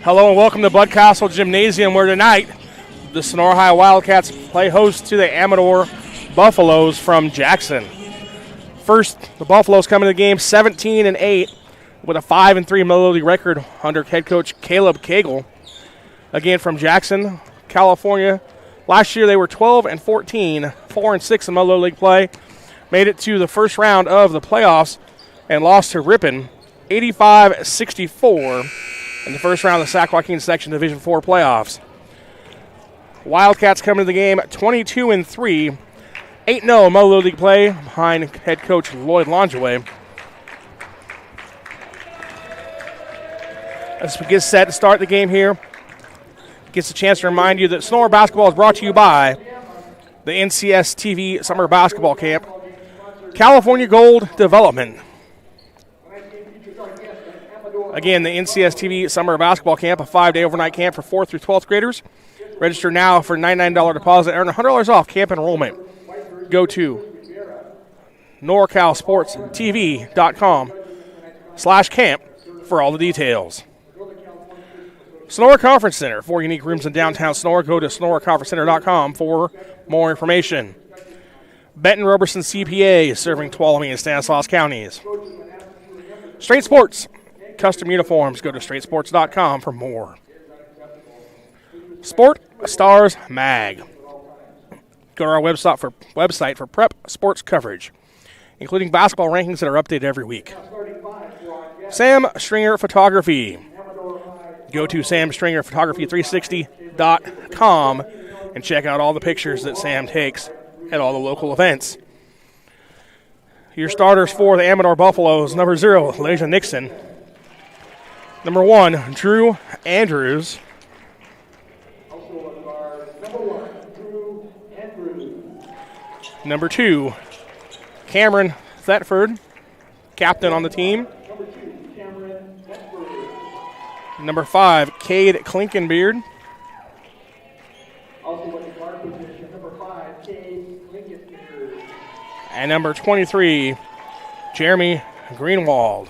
Hello and welcome to Bud Castle Gymnasium, where tonight the Sonora High Wildcats play host to the Amador Buffaloes from Jackson. First, the Buffaloes come into the game 17-8 with a 5-3 Mother League record under head coach Caleb Cagle. Again from Jackson, California. Last year they were 12-14, 4-6 in Mother League play. Made it to the first round of the playoffs and lost to Ripon 85-64. In the first round of the Sac Joaquin Section Division IV playoffs. Wildcats come into the game 22-3, 8-0 Mother League play behind head coach Lloyd Longeaway. As we get set to start the game here, gets a chance to remind you that Sonora basketball is brought to you by the NCSTV Summer Basketball Camp, California Gold Development. Again, the NCSTV Summer Basketball Camp, a 5-day overnight camp for 4th through 12th graders. Register now for $99 deposit. Earn $100 off camp enrollment. Go to NorCalSportsTV.com/camp for all the details. Sonora Conference Center, 4 unique rooms in downtown Sonora. Go to SonoraConferenceCenter.com for more information. Benton Roberson CPA, serving Tuolumne and Stanislaus counties. Straight Sports. Custom uniforms, go to straightsports.com for more. Sport Stars Mag. Go to our website for prep sports coverage, including basketball rankings that are updated every week. Sam Stringer Photography. Go to samstringerphotography360.com and check out all the pictures that Sam takes at all the local events. Your starters for the Amador Buffaloes: number 0, Leja Nixon. Number 1, Drew Andrews. Number 2, Cameron Thetford, captain on the team. Number 5, Cade Klinkenbeard. And number 23, Jeremy Greenwald.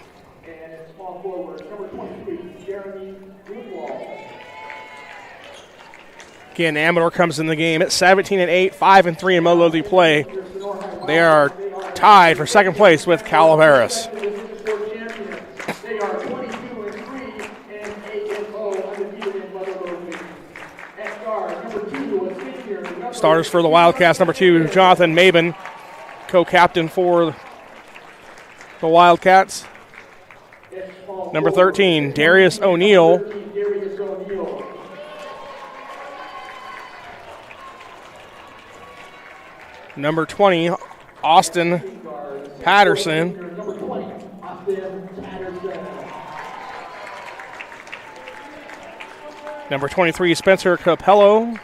Again, Amador comes in the game at 17-8, 5-3 in Mother League play. They are tied for second place with Calaveras. Starters for the Wildcats: number 2, Jonathan Mabin, co-captain for the Wildcats. Number 13, Darius O'Neill. Number 20, Austin Patterson. Number 23, Spencer Capello.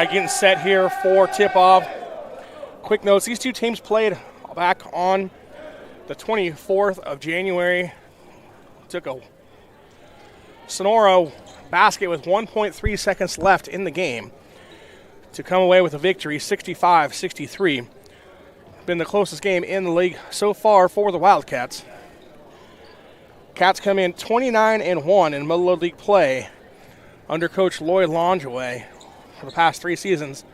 getting set here for tip-off. Quick notes, these two teams played back on the 24th of January. Took a Sonora basket with 1.3 seconds left in the game to come away with a victory, 65-63. Been the closest game in the league so far for the Wildcats. Cats come in 29-1 in Middle League play under Coach Lloyd Longeway for the past 3 seasons.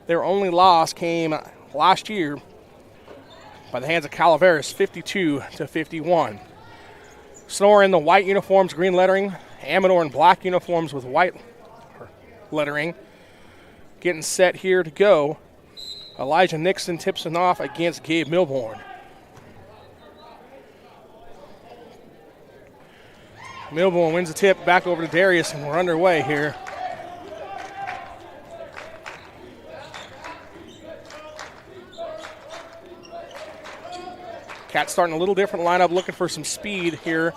Their only loss came last year by the hands of Calaveras, 52-51. Sonora in the white uniforms, green lettering. Amador in black uniforms with white lettering. Getting set here to go. Elijah Nixon tips it off against Gabe Milbourne. Milbourne wins the tip back over to Darius, and we're underway here. Cats starting a little different lineup, looking for some speed here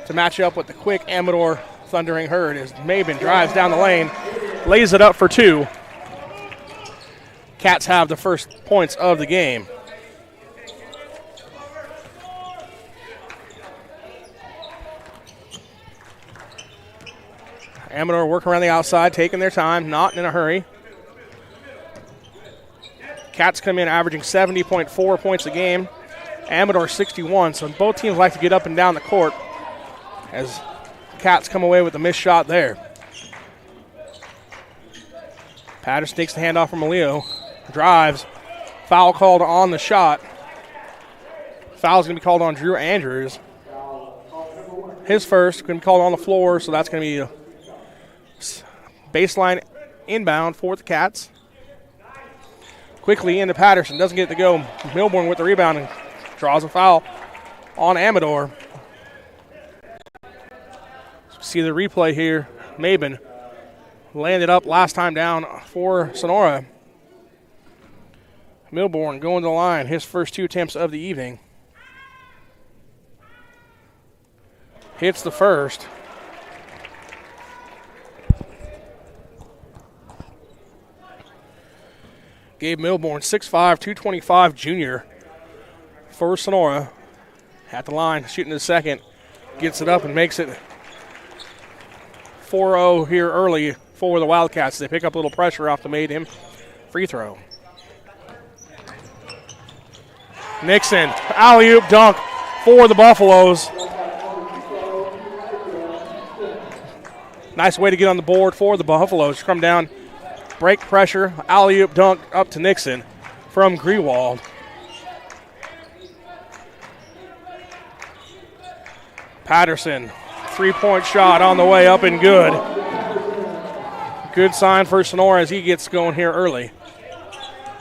to match up with the quick Amador Thundering Herd as Maben drives down the lane, lays it up for 2. Cats have the first points of the game. Amador working around the outside, taking their time, not in a hurry. Cats come in averaging 70.4 points a game. Amador 61, so both teams like to get up and down the court as Cats come away with a missed shot there. Patterson takes the handoff from Leo, drives, foul called on the shot. Foul's going to be called on Drew Andrews. His first, going to be called on the floor, so that's going to be a baseline inbound for the Cats. Quickly into Patterson, doesn't get to go. Milbourne with the rebound and draws a foul on Amador. See the replay here. Maben landed up last time down for Sonora. Milbourne going to the line, his first 2 attempts of the evening. Hits the first. Gabe Milbourne, 6'5", 225 junior for Sonora. At the line, shooting the second. Gets it up and makes it 4-0 here early for the Wildcats. They pick up a little pressure off the made-him free throw. Nixon, alley-oop dunk for the Buffaloes. Nice way to get on the board for the Buffaloes. Come down, break pressure, alley-oop dunk up to Nixon from Grewald. Patterson, 3-point shot on the way up and good. Good sign for Sonora as he gets going here early.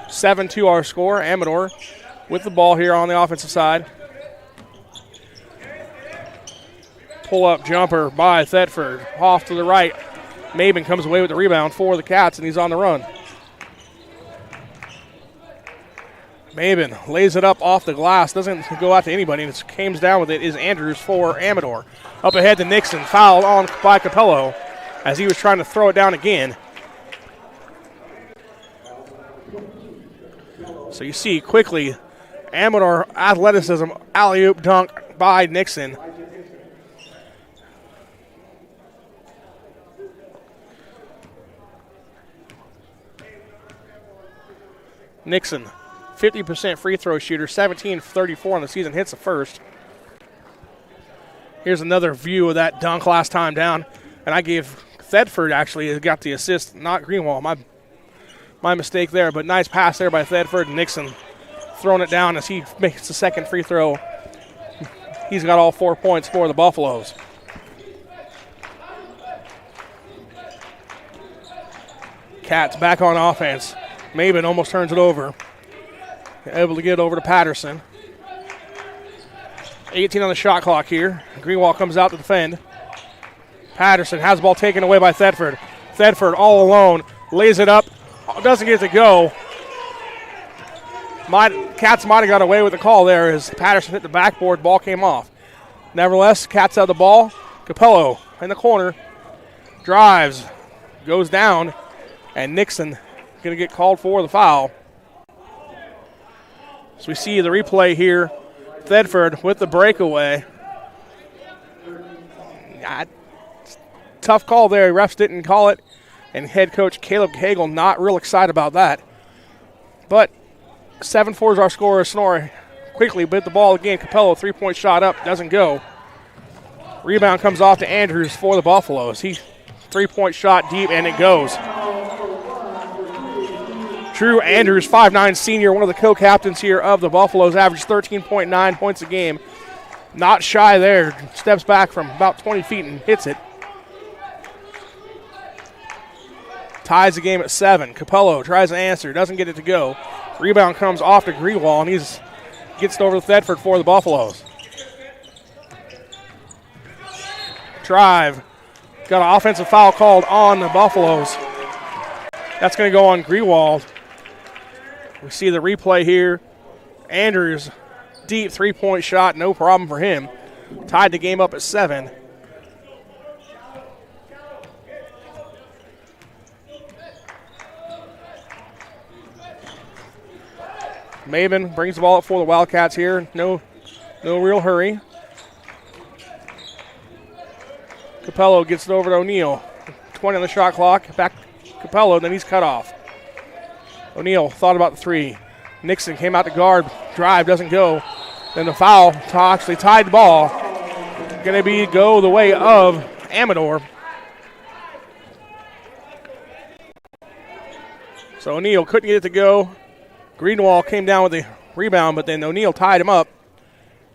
7-2 our score. Amador with the ball here on the offensive side. Pull-up jumper by Thetford. Off to the right. Maben comes away with the rebound for the Cats, and he's on the run. Maben lays it up off the glass. Doesn't go out to anybody, and it comes down with it is Andrews for Amador. Up ahead to Nixon. Fouled on by Capello as he was trying to throw it down again. So you see quickly Amador athleticism, alley-oop dunk by Nixon. Nixon, 50% free throw shooter, 17-34 on the season, hits the first. Here's another view of that dunk last time down. And I gave Thetford actually got the assist, not Greenwald. My mistake there, but nice pass there by Thetford. Nixon throwing it down as he makes the second free throw. He's got all 4 points for the Buffaloes. Cats back on offense. Maben almost turns it over. Able to get it over to Patterson. 18 on the shot clock here. Greenwald comes out to defend. Patterson has the ball taken away by Thetford. Thetford all alone. Lays it up. Doesn't get to go. Cats might have got away with the call there as Patterson hit the backboard. Ball came off. Nevertheless, Cats have the ball. Capello in the corner. Drives. Goes down. And Nixon going to get called for the foul. So we see the replay here. Thedford with the breakaway. Tough call there. Refs didn't call it. And head coach Caleb Hagel not real excited about that. But 7-4 is our score. Sonora quickly bit the ball again. Capello, three-point shot up. Doesn't go. Rebound comes off to Andrews for the Buffaloes. He three-point shot deep, and it goes. Drew Andrews, 5'9" senior, one of the co-captains here of the Buffaloes, averaged 13.9 points a game. Not shy there. Steps back from about 20 feet and hits it. Ties the game at 7. Capello tries to answer, doesn't get it to go. Rebound comes off to Greenwald, and he gets it over to Thedford for the Buffaloes. Drive. Got an offensive foul called on the Buffaloes. That's going to go on Greenwald. We see the replay here. Andrews, deep three-point shot, no problem for him. Tied the game up at 7. Maven brings the ball up for the Wildcats here. No real hurry. Capello gets it over to O'Neal. 20 on the shot clock. Back Capello, then he's cut off. O'Neal thought about the three. Nixon came out to guard. Drive doesn't go. Then the foul to actually tied the ball. Going to go the way of Amador. So O'Neal couldn't get it to go. Greenwald came down with the rebound, but then O'Neal tied him up.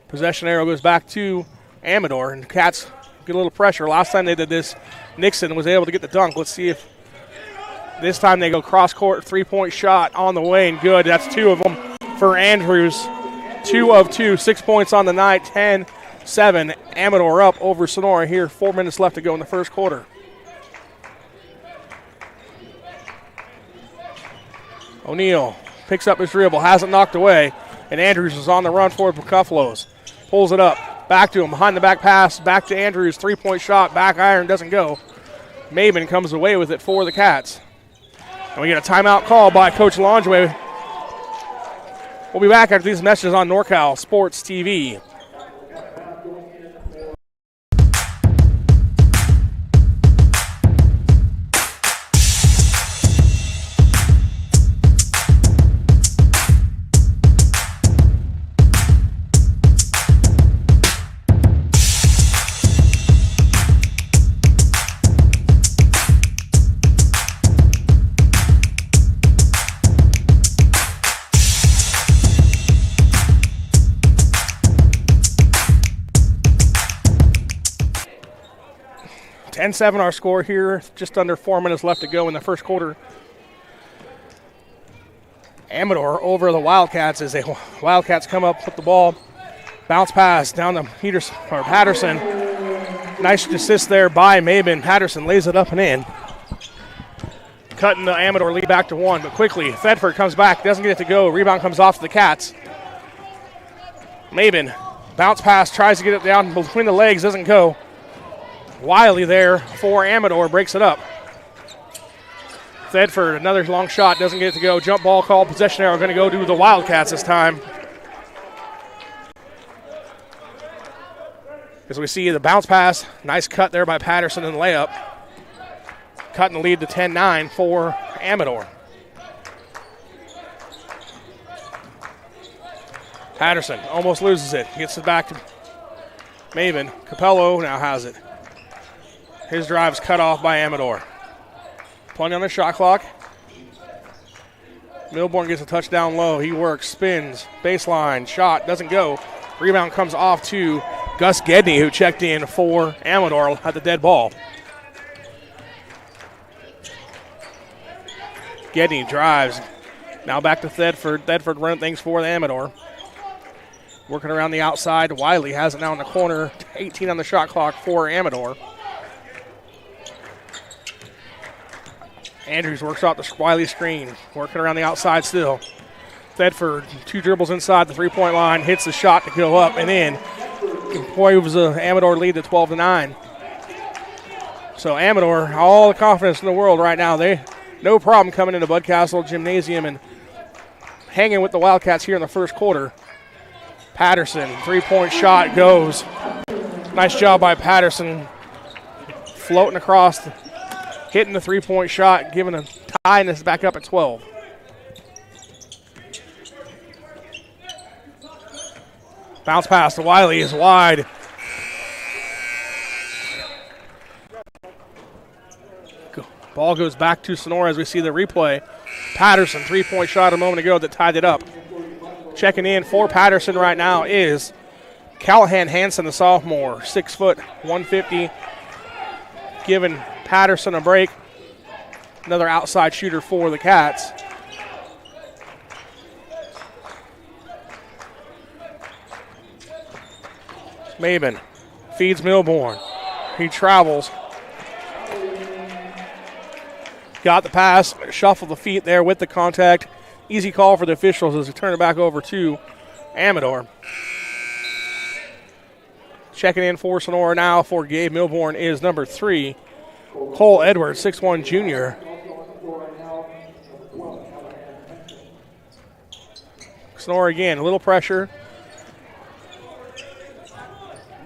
Possession arrow goes back to Amador, and the Cats get a little pressure. Last time they did this, Nixon was able to get the dunk. Let's see if this time they go cross-court, three-point shot on the way, and good. That's 2 of them for Andrews. 2 of 2, 6 points on the night, 10-7. Amador up over Sonora here. 4 minutes left to go in the first quarter. O'Neal picks up his dribble, has it knocked away, and Andrews is on the run for the Buffaloes. Pulls it up, back to him, behind the back pass, back to Andrews, three-point shot, back iron, doesn't go. Maven comes away with it for the Cats. And we get a timeout call by Coach Longeway. We'll be back after these messages on NorCal Sports TV. And 7 our score here, just under 4 minutes left to go in the first quarter. Amador over the Wildcats as the Wildcats come up with the ball. Bounce pass down to Patterson. Nice assist there by Maben. Patterson lays it up and in. Cutting the Amador lead back to 1, but quickly Thedford comes back, doesn't get it to go. Rebound comes off to the Cats. Maben, bounce pass, tries to get it down between the legs, doesn't go. Wiley there for Amador, breaks it up. Thedford, another long shot, doesn't get it to go. Jump ball call, possession arrow going to go to the Wildcats this time. As we see the bounce pass, nice cut there by Patterson and layup. Cutting the lead to 10-9 for Amador. Patterson almost loses it, gets it back to Maven. Capello now has it. His drive's cut off by Amador. Plenty on the shot clock. Milborn gets a touchdown low. He works, spins, baseline, shot, doesn't go. Rebound comes off to Gus Gedney, who checked in for Amador at the dead ball. Gedney drives. Now back to Thedford. Thedford running things for the Amador. Working around the outside. Wiley has it now in the corner. 18 on the shot clock for Amador. Andrews works out the Wiley screen, working around the outside still. Thedford, 2 dribbles inside the three-point line, hits the shot to go up and in. Moves the Amador lead to 12-9. So Amador, all the confidence in the world right now. They no problem coming into Bud Castle Gymnasium and hanging with the Wildcats here in the first quarter. Patterson, three-point shot goes. Nice job by Patterson, floating across, hitting the three-point shot, giving a tie, and it's back up at 12. Bounce pass to Wiley is wide. Ball goes back to Sonora as we see the replay. Patterson, three-point shot a moment ago that tied it up. Checking in for Patterson right now is Callahan Hansen, the sophomore, 6 foot, 150, giving Patterson a break. Another outside shooter for the Cats. Maben feeds Milbourne. He travels. Got the pass, shuffled the feet there with the contact. Easy call for the officials as we turn it back over to Amador. Checking in for Sonora now for Gabe Milbourne is number 3, Cole Edwards, 6'1" junior. Sonora again, a little pressure.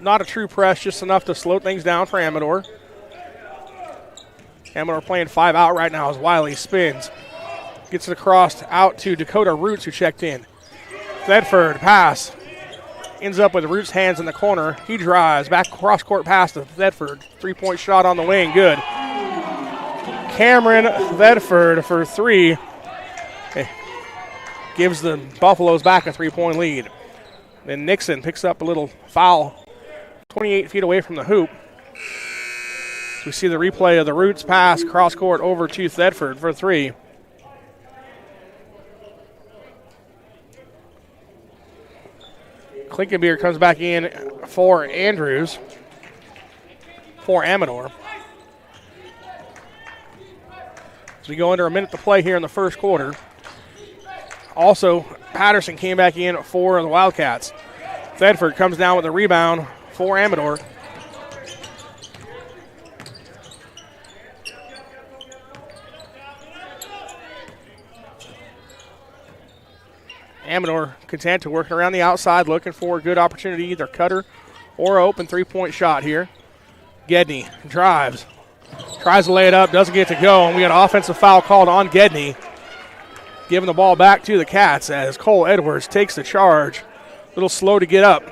Not a true press, just enough to slow things down for Amador. Amador playing 5 out right now as Wiley spins. Gets it across out to Dakota Roots, who checked in. Thedford pass. Ends up with Roots' hands in the corner. He drives. Back cross-court pass to Thedford. Three-point shot on the wing. Good. Cameron Thedford for 3. Gives the Buffaloes back a 3-point lead. Then Nixon picks up a little foul 28 feet away from the hoop. So we see the replay of the Roots pass cross-court over to Thedford for 3. Klinkenbeer comes back in for Andrews for Amador. As we go under a minute to play here in the first quarter. Also, Patterson came back in for the Wildcats. Thedford comes down with a rebound for Amador. Amador content to work around the outside, looking for a good opportunity, either cutter or open three-point shot here. Gedney drives, tries to lay it up, doesn't get to go, and we got an offensive foul called on Gedney. Giving the ball back to the Cats as Cole Edwards takes the charge. A little slow to get up.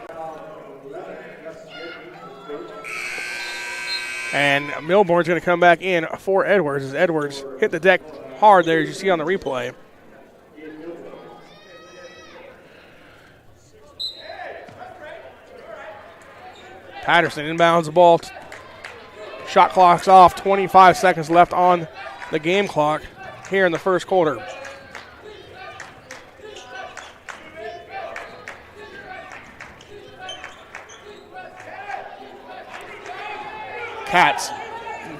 And Milbourne's going to come back in for Edwards as Edwards hit the deck hard there, as you see on the replay. Patterson inbounds the ball. Shot clock's off. 25 seconds left on the game clock here in the first quarter. Cats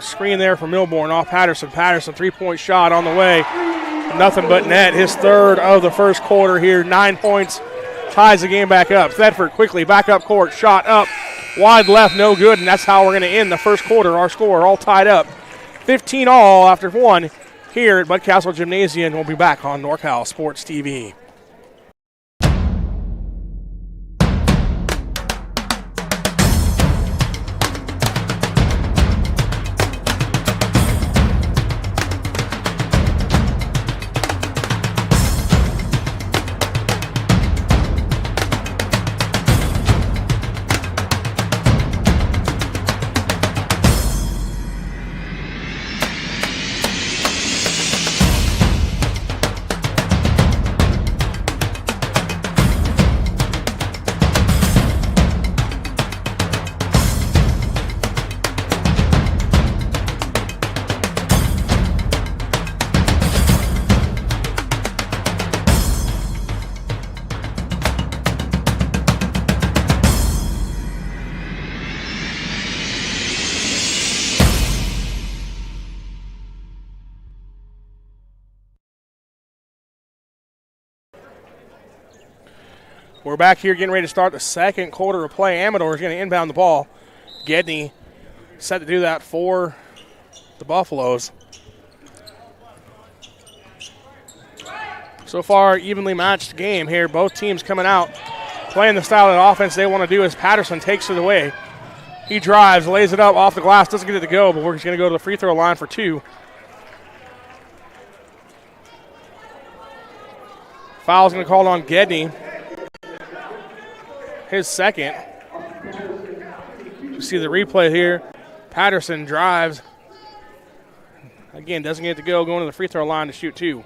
screen there for Milbourne off Patterson. Patterson, three-point shot on the way. Nothing but net. His third of the first quarter here. 9 points. Ties the game back up. Thedford quickly back up court. Shot up. Wide left, no good, and that's how we're going to end the first quarter. Our score all tied up. 15 all after 1 here at Bud Castle Gymnasium. We'll be back on NorCal Sports TV. We're back here getting ready to start the second quarter of play. Amador is going to inbound the ball. Gedney set to do that for the Buffaloes. So far, evenly matched game here. Both teams coming out, playing the style of offense they want to do as Patterson takes it away. He drives, lays it up off the glass, doesn't get it to go, but we're just going to go to the free throw line for 2. Foul's going to call on Gedney. His second. You see the replay here. Patterson drives. Again, doesn't get it to go, going to the free throw line to shoot 2.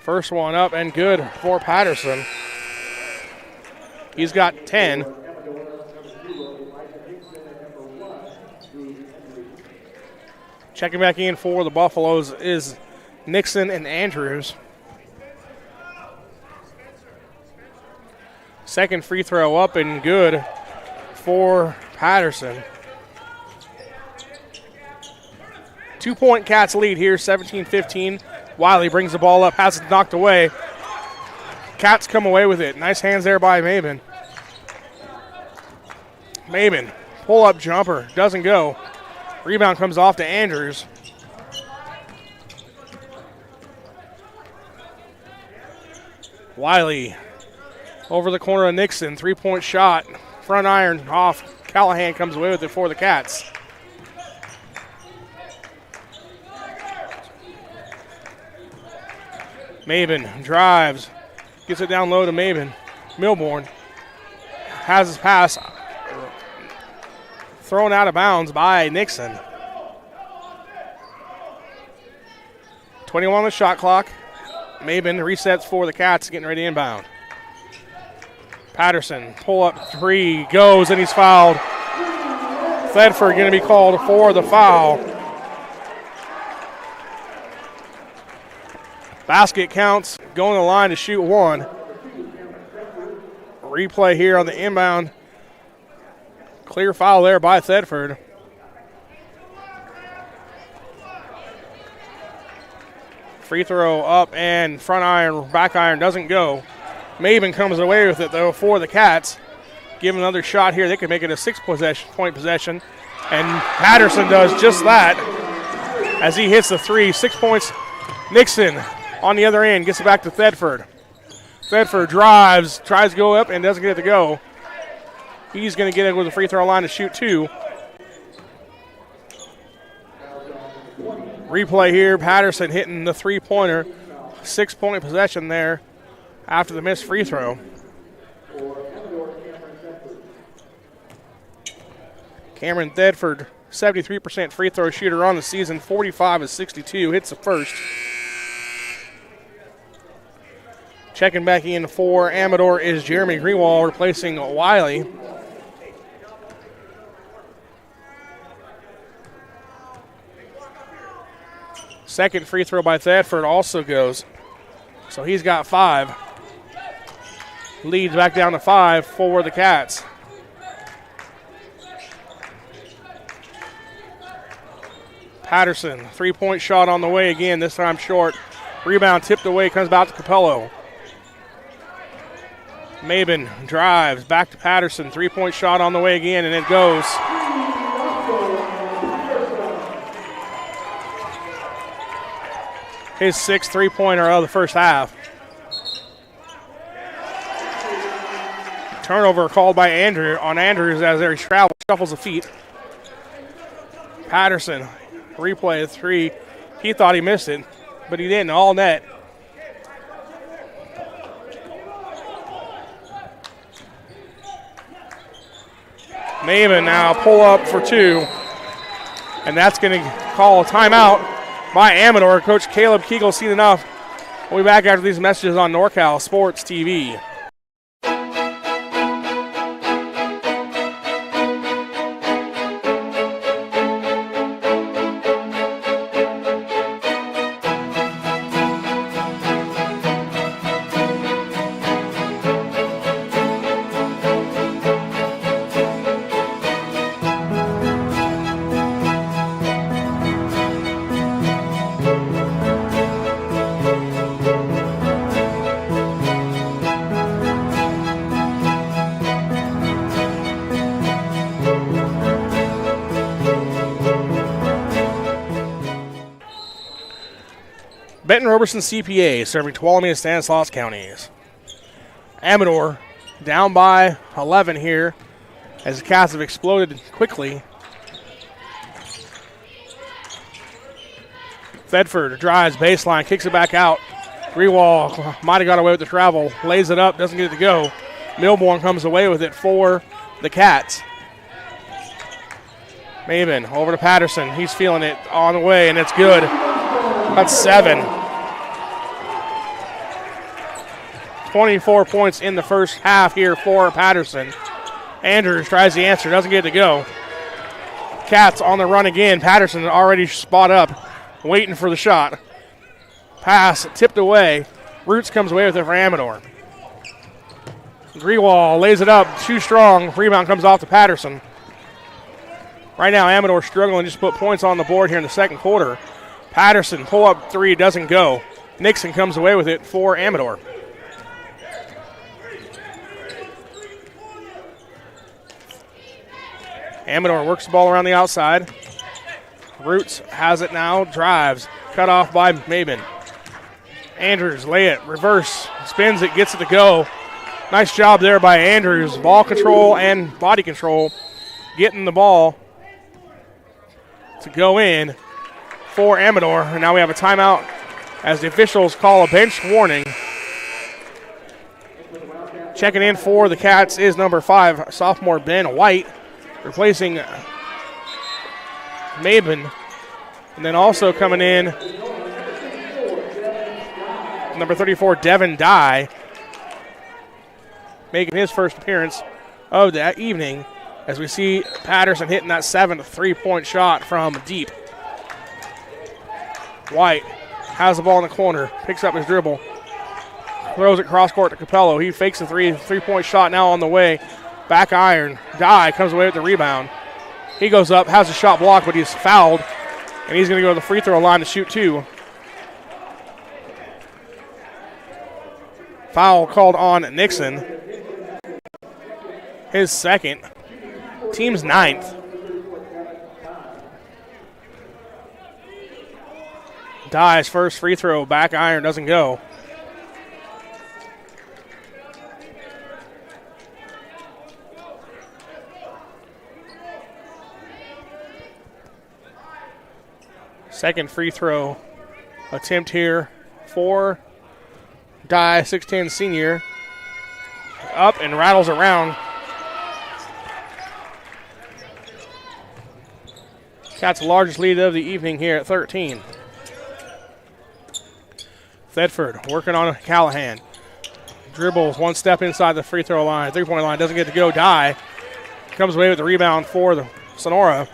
First one up and good for Patterson. He's got 10. Checking back in for the Buffaloes is Nixon and Andrews. Second free throw up and good for Patterson. 2-point Cats lead here, 17-15. Wiley brings the ball up, has it knocked away. Cats come away with it. Nice hands there by Maben. Maben, pull-up jumper, doesn't go. Rebound comes off to Andrews. Wiley over the corner of Nixon, 3-point shot. Front iron off. Callahan comes away with it for the Cats. Maben drives, gets it down low to Maben. Milborn has his pass thrown out of bounds by Nixon. 21 on the shot clock. Maben resets for the Cats, getting ready to inbound. Patterson, pull up 3, goes, and he's fouled. Thedford going to be called for the foul. Basket counts, going to the line to shoot 1. Replay here on the inbound. Clear foul there by Thedford. Free throw up and front iron, back iron doesn't go. Maben comes away with it though for the Cats. Give another shot here. They could make it a 6-point possession. And Patterson does just that as he hits the 3. 6 points. Nixon on the other end, gets it back to Thedford. Thedford drives, tries to go up, and doesn't get it to go. He's going to get it with the free throw line to shoot 2. Replay here, Patterson hitting the 3-pointer. 6-point possession there after the missed free throw. Cameron Thedford, 73% free throw shooter on the season, 45 of 62, hits the first. Checking back in for Amador is Jeremy Greenwald, replacing Wiley. Second free throw by Thedford also goes. So he's got 5. Leads back down to 5 for the Cats. Patterson, 3-point shot on the way again, this time short. Rebound tipped away, comes back to Capello. Maben drives back to Patterson. 3-point shot on the way again, and it goes. His 6th 3-pointer of the first half. Turnover called by Andrews as he shuffles the feet. Patterson, replay of 3. He thought he missed it, but he didn't. All net. Maven now pull up for 2. And that's going to call a timeout by Amador. Coach Caleb Keegle seen enough. We'll be back after these messages on NorCal Sports TV. Roberson CPA serving Tuolumne and Stanislaus counties. Amador down by 11 here as the Cats have exploded quickly. Thedford drives baseline, kicks it back out. Grewal might have got away with the travel, lays it up, doesn't get it to go. Milborn comes away with it for the Cats. Maven over to Patterson. He's feeling it on the way, and it's good. That's 7. 24 points in the first half here for Patterson. Andrews tries the answer, doesn't get it to go. Cats on the run again. Patterson already spot up, waiting for the shot. Pass tipped away. Roots comes away with it for Amador. Grewal lays it up, too strong. Rebound comes off to Patterson. Right now, Amador struggling just to put points on the board here in the second quarter. Patterson, pull-up three, doesn't go. Nixon comes away with it for Amador. Amador works the ball around the outside. Roots has it now, drives. Cut off by Maben. Andrews, lay it, reverse, spins it, gets it to go. Nice job there by Andrews. Ball control and body control. Getting the ball to go in for Amador. And now we have a timeout as the officials call a bench warning. Checking in for the Cats is number 5, sophomore Ben White, replacing Maben. And then also coming in, number 34, Devin Dye, making his first appearance of that evening as we see Patterson hitting that 7th three-point shot from deep. White has the ball in the corner, picks up his dribble, throws it cross-court to Capello. He fakes a three-point shot now on the way. Back iron. Dye comes away with the rebound. He goes up, has a shot blocked, but he's fouled, and he's going to go to the free throw line to shoot 2. Foul called on Nixon. His second. Team's 9th. Dye's first free throw, back iron, doesn't go. Second free throw attempt here for Dye, 6'10" senior. Up and rattles around. Cats' largest lead of the evening here at 13. Thedford working on Callahan. Dribbles one step inside the free throw line, three-point line, doesn't get to go. Dye comes away with the rebound for the Sonora.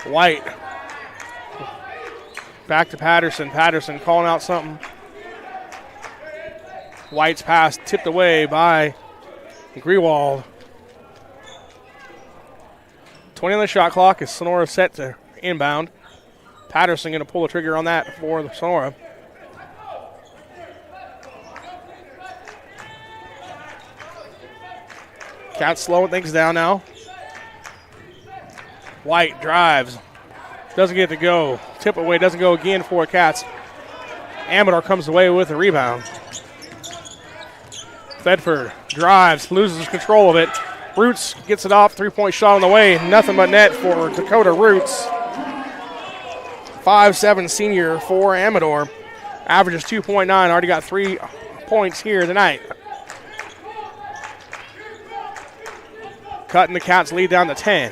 White. Back to Patterson. Patterson calling out something. White's pass tipped away by Grewald. 20 on the shot clock as Sonora set to inbound. Patterson going to pull the trigger on that for the Sonora. Cats slowing things down now. White drives. Doesn't get to go. Tip away, doesn't go again for Cats. Amador comes away with the rebound. Thedford drives, loses control of it. Roots gets it off, three-point shot on the way. Nothing but net for Dakota Roots. 5'7" senior for Amador. Averages 2.9, already got 3 points here tonight. Cutting the Cats' lead down to 10.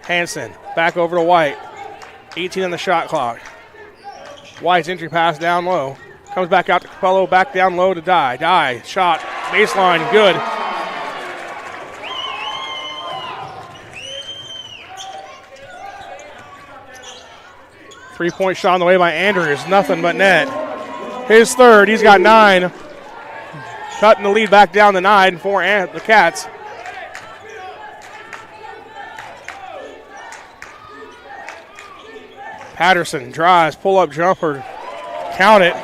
Hanson back over to White. 18 on the shot clock. White's entry pass down low. Comes back out to Capello, back down low to Dye. Dye, shot, baseline, good. Three-point shot on the way by Andrews, nothing but net. His third, he's got 9. Cutting the lead back down to 9 for the Cats. Patterson drives, pull-up jumper, count it.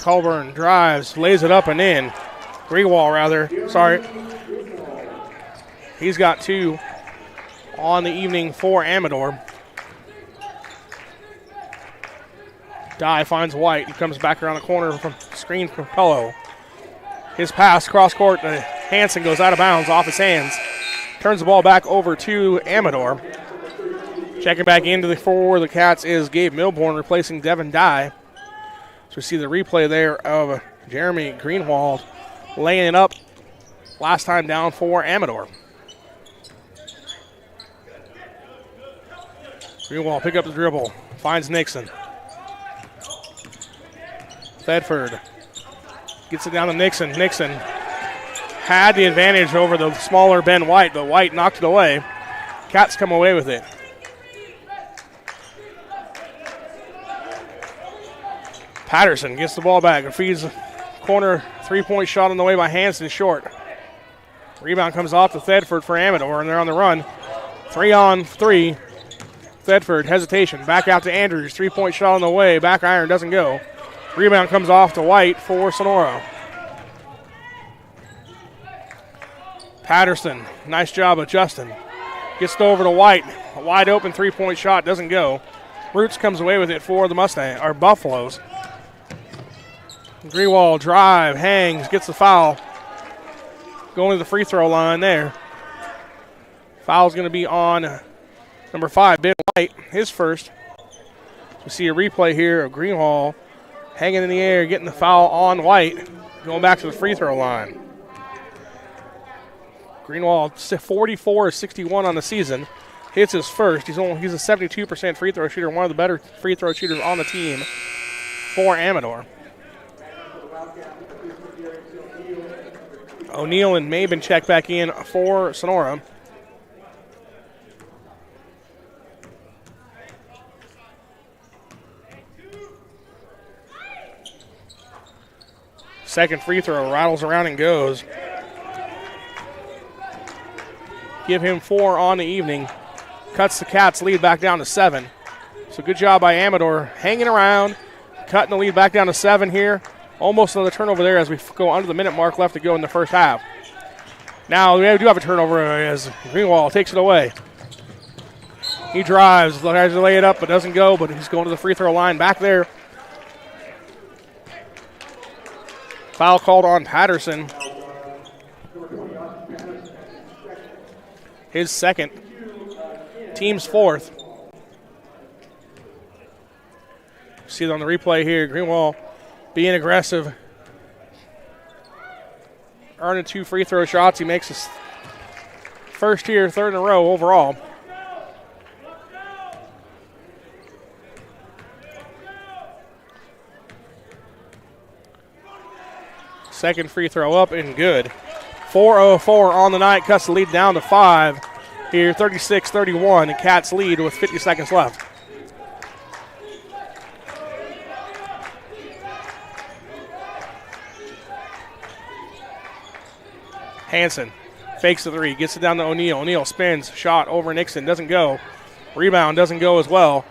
Colburn drives, lays it up and in. Greenwald, rather. Sorry. He's got 2 on the evening for Amador. Dye finds White. He comes back around the corner from screen from Pello. His pass cross court to Hansen goes out of bounds off his hands. Turns the ball back over to Amador. Checking back into the for the Cats is Gabe Milborn replacing Devin Dye. So we see the replay there of Jeremy Greenwald laying it up last time down for Amador. Greenwald pick up the dribble, finds Nixon. Thedford gets it down to Nixon. Nixon had the advantage over the smaller Ben White, but White knocked it away. Cats come away with it. Patterson gets the ball back and feeds the corner three-point shot on the way by Hansen short. Rebound comes off to Thedford for Amador, and they're on the run. 3-on-3. Thedford, hesitation. Back out to Andrews. Three-point shot on the way. Back iron doesn't go. Rebound comes off to White for Sonora. Patterson, nice job adjusting. Gets it over to White. A wide open three-point shot doesn't go. Roots comes away with it for the Buffaloes. Greenwald drive, hangs, gets the foul. Going to the free throw line there. Foul's going to be on number 5, Ben White, his first. We see a replay here of Greenwald hanging in the air, getting the foul on White, going back to the free throw line. Greenwald 44-61 on the season. Hits his first. He's a 72% free throw shooter, one of the better free throw shooters on the team for Amador. O'Neal and Maben check back in for Sonora. Second free throw, rattles around and goes. Give him 4 on the evening. Cuts the Cats' lead back down to 7. So good job by Amador hanging around, cutting the lead back down to 7 here. Almost another turnover there as we go under the minute mark left to go in the first half. Now we do have a turnover as Greenwald takes it away. He drives, tries to lay it up, but doesn't go, but he's going to the free throw line back there. Foul called on Patterson. His second. Team's fourth. See it on the replay here. Greenwald being aggressive. Earning 2 free throw shots. He makes his first here, third in a row overall. Second free throw up and good. 4:04 on the night. Cuts the lead down to 5 here, 36-31. And Cats lead with 50 seconds left. Hansen fakes the 3, gets it down to O'Neal. O'Neal spins, shot over Nixon, doesn't go. Rebound doesn't go as well.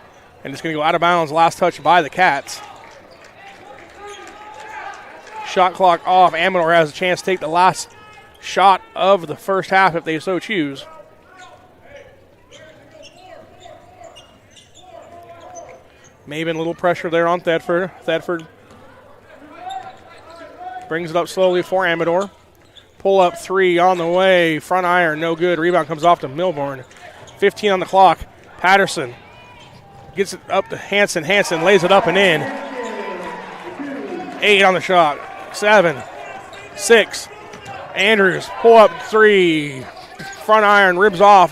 And it's going to go out of bounds. Last touch by the Cats. Shot clock off. Amador has a chance to take the last shot of the first half if they so choose. Maybe a little pressure there on Thedford. Thedford brings it up slowly for Amador. Pull up 3 on the way. Front iron, no good. Rebound comes off to Milborn. 15 on the clock. Patterson gets it up to Hansen. Hansen lays it up and in. 8 on the shot. 7, 6. Andrews, pull up 3. Front iron, ribs off.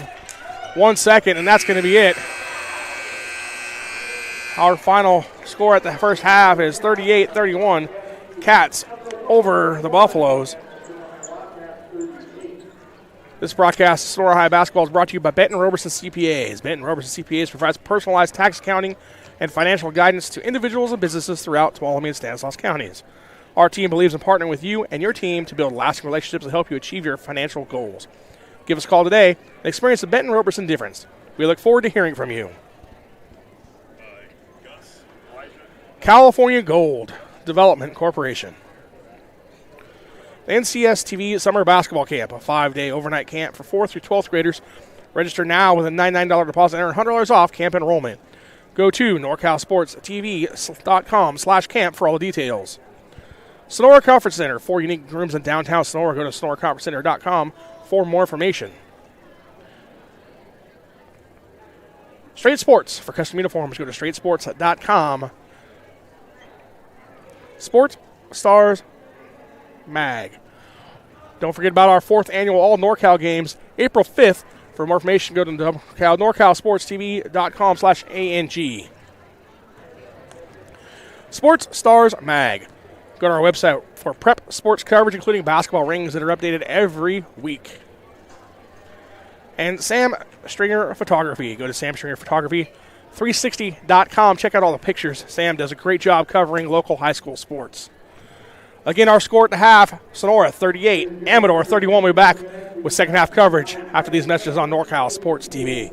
1 second, and that's going to be it. Our final score at the first half is 38-31. Cats over the Buffaloes. This broadcast of Sonora High Basketball is brought to you by Benton Roberson CPAs. Benton Roberson CPAs provides personalized tax accounting and financial guidance to individuals and businesses throughout Tuolumne and Stanislaus counties. Our team believes in partnering with you and your team to build lasting relationships that help you achieve your financial goals. Give us a call today and experience the Benton Roberson difference. We look forward to hearing from you. California Gold, Development Corporation. The NCSTV Summer Basketball Camp, a 5-day overnight camp for 4th through 12th graders. Register now with a $99 deposit and earn $100 off camp enrollment. Go to NorCalSportsTV.com/camp for all the details. Sonora Conference Center, 4 unique rooms in downtown Sonora. Go to SonoraConferenceCenter.com for more information. Straight Sports, for custom uniforms, go to StraightSports.com. Sport Stars Mag. Don't forget about our 4th annual All NorCal games, April 5th. For more information, go to NorCalSportsTV.com/ANG. Sports Stars Mag. Go to our website for prep sports coverage, including basketball rings that are updated every week. And Sam Stringer Photography. Go to SamStringerPhotography360.com. Check out all the pictures. Sam does a great job covering local high school sports. Again, our score at the half, Sonora 38, Amador 31. We'll be back with second half coverage after these messages on NorCal Sports TV.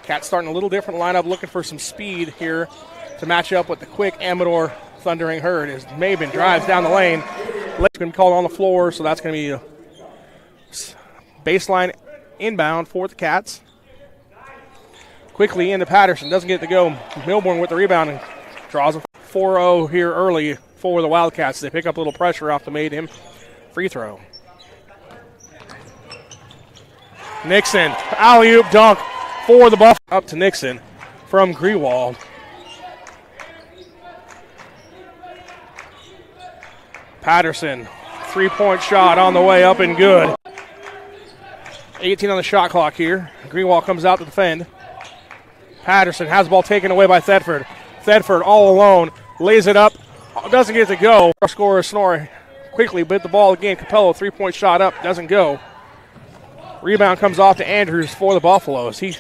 Cats starting a little different lineup, looking for some speed here to match up with the quick Amador thundering herd as Maben drives down the lane. It's going to be called on the floor, so that's going to be a baseline inbound for the Cats. Quickly into Patterson, doesn't get to go. Milbourne with the rebound and draws a 4-0 here early for the Wildcats. They pick up a little pressure off the made-him free throw. Nixon, alley-oop dunk for the Buff. Up to Nixon from Grewald. Patterson, three-point shot on the way up and good. 18 on the shot clock here. Greenwald comes out to defend. Patterson has the ball taken away by Thetford. Thetford all alone, lays it up, doesn't get to go. Scorer Sonora quickly bit the ball again. Capello, three-point shot up, doesn't go. Rebound comes off to Andrews for the Buffaloes. He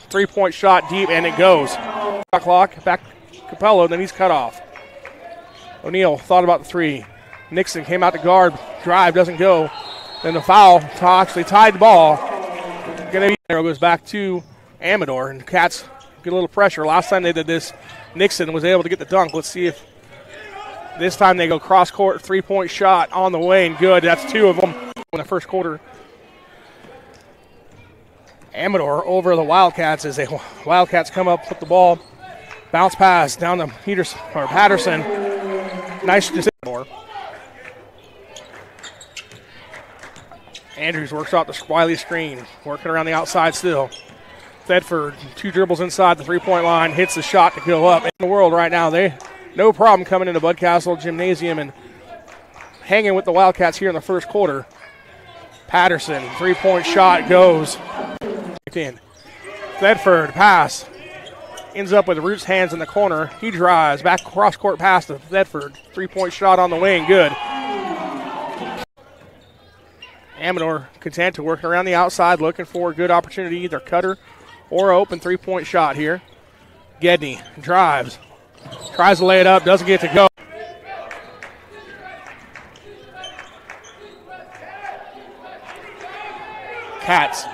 three-point shot deep and it goes. Shot clock, back Capello, then he's cut off. O'Neal thought about the three. Nixon came out to guard, drive, doesn't go. Then the foul to actually tied the ball. Arrow goes back to Amador, and Cats get a little pressure. Last time they did this, Nixon was able to get the dunk. Let's see if this time they go cross-court, three-point shot on the way, and good. That's two of them in the first quarter. Amador over the Wildcats as the Wildcats come up with the ball. Bounce pass down to Patterson. Nice decision. Andrews works out the Wiley screen, working around the outside still. Thetford, two dribbles inside the three-point line, hits the shot to go up. In the world right now, they no problem coming into Bud Castle Gymnasium and hanging with the Wildcats here in the first quarter. Patterson, three-point shot goes. In. Thetford, pass. Ends up with Root's hands in the corner. He drives, back cross-court pass to Thetford. Three-point shot on the way and good. Amador content to working around the outside, looking for a good opportunity, either cutter or open three-point shot here. Gedney drives, tries to lay it up, doesn't get to go. Cats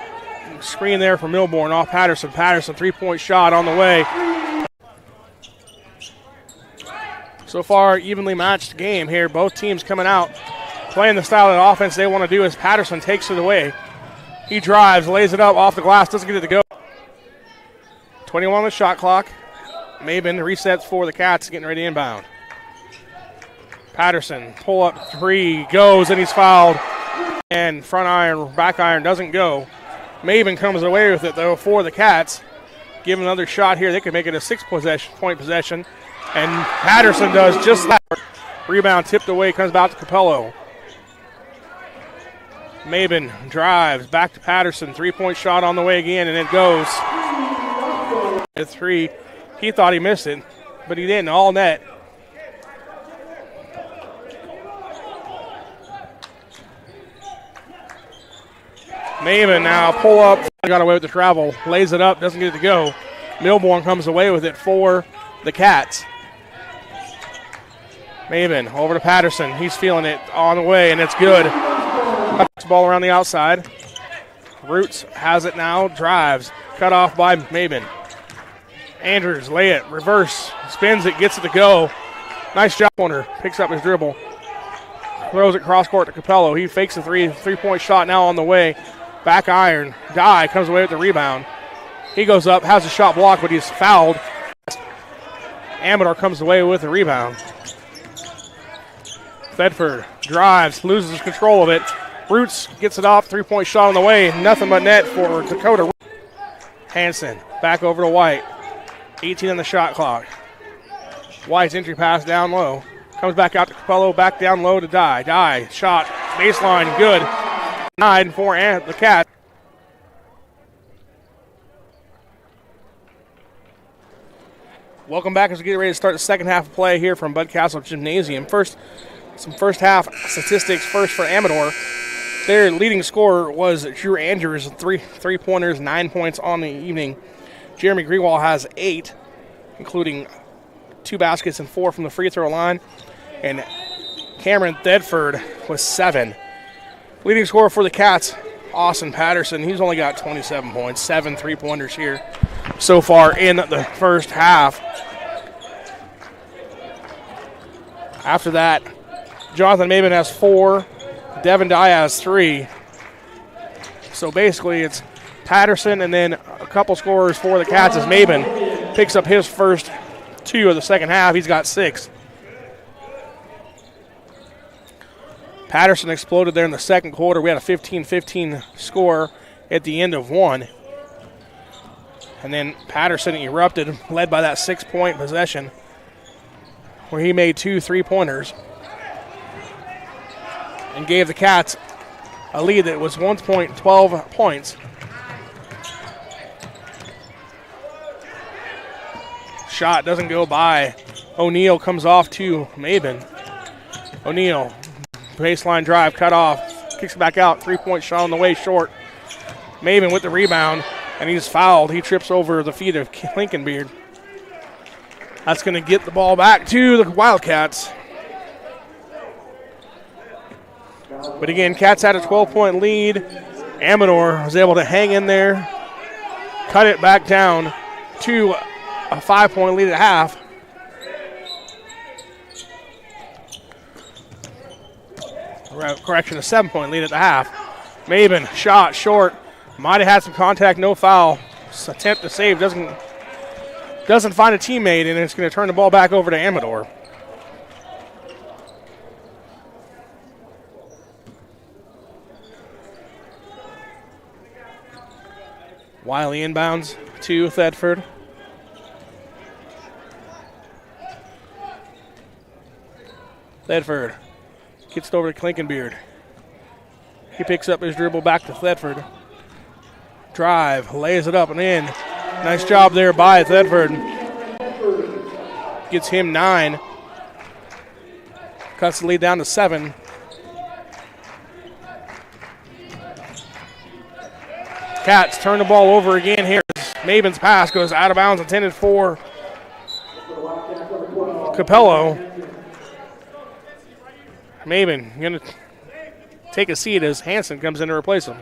screen there for Milbourne off Patterson. Patterson, three-point shot on the way. So far, evenly matched game here. Both teams coming out playing the style of offense they want to do as Patterson takes it away. He drives, lays it up off the glass, doesn't get it to go. 21 on the shot clock. Maben resets for the Cats, getting ready to inbound. Patterson, pull up three, goes, and he's fouled. And front iron, back iron doesn't go. Maben comes away with it, though, for the Cats. Give another shot here. They could make it a six-point possession. And Patterson does just that. Rebound tipped away, comes back to Capello. Maben drives back to Patterson. Three-point shot on the way again, and it goes. At three. He thought he missed it, but he didn't. All net. Maben now pull up. Got away with the travel. Lays it up. Doesn't get it to go. Milbourne comes away with it for the Cats. Maben over to Patterson. He's feeling it on the way, and it's good. Ball around the outside. Roots has it now. Drives. Cut off by Maben. Andrews, lay it. Reverse. Spins it. Gets it to go. Nice job on her. Picks up his dribble. Throws it cross court to Capello. He fakes the three-point shot now on the way. Back iron. Dye comes away with the rebound. He goes up. Has a shot blocked, but he's fouled. Amador comes away with the rebound. Thetford drives. Loses control of it. Roots gets it off, three-point shot on the way. Nothing but net for Dakota. Hanson back over to White. 18 on the shot clock. White's entry pass down low. Comes back out to Capello, back down low to Dye. Dye, shot, baseline, good. 9 for the Cats. Welcome back as we get ready to start the second half of play here from Bud Castle Gymnasium. Some first half statistics first for Amador. Their leading scorer was Drew Andrews, three-pointers, 9 points on the evening. Jeremy Greenwald has 8, including 2 baskets and 4 from the free throw line. And Cameron Thetford was 7. Leading scorer for the Cats, Austin Patterson. He's only got 27 points, 7 3-pointers here so far in the first half. After that, Jonathan Maben has 4. Devin Dye has 3. So basically it's Patterson and then a couple scorers for the Cats as Maben picks up his first 2 of the second half. He's got 6. Patterson exploded there in the second quarter. We had a 15-15 score at the end of 1. And then Patterson erupted, led by that 6-point possession where he made 2 3-pointers and gave the Cats a lead that was 1.12 points. Shot doesn't go by. O'Neal comes off to Maben. O'Neal, baseline drive, cut off, kicks it back out, 3-point shot on the way short. Maben with the rebound, and he's fouled. He trips over the feet of Klinkenbeard. That's going to get the ball back to the Wildcats. But again, Cats had a 12-point lead. Amador was able to hang in there, cut it back down to a 5-point lead at half. Correction, a 7-point lead at the half. Maben, shot short. Might have had some contact, no foul. Attempt to save, doesn't find a teammate, and it's going to turn the ball back over to Amador. Wiley inbounds to Thedford. Thedford gets it over to Klinkenbeard. He picks up his dribble back to Thedford. Drive, lays it up and in. Nice job there by Thedford. Gets him 9. Cuts the lead down to 7. Cats turn the ball over again here. Maben's pass goes out of bounds, intended for Capello. Maben going to take a seat as Hansen comes in to replace him.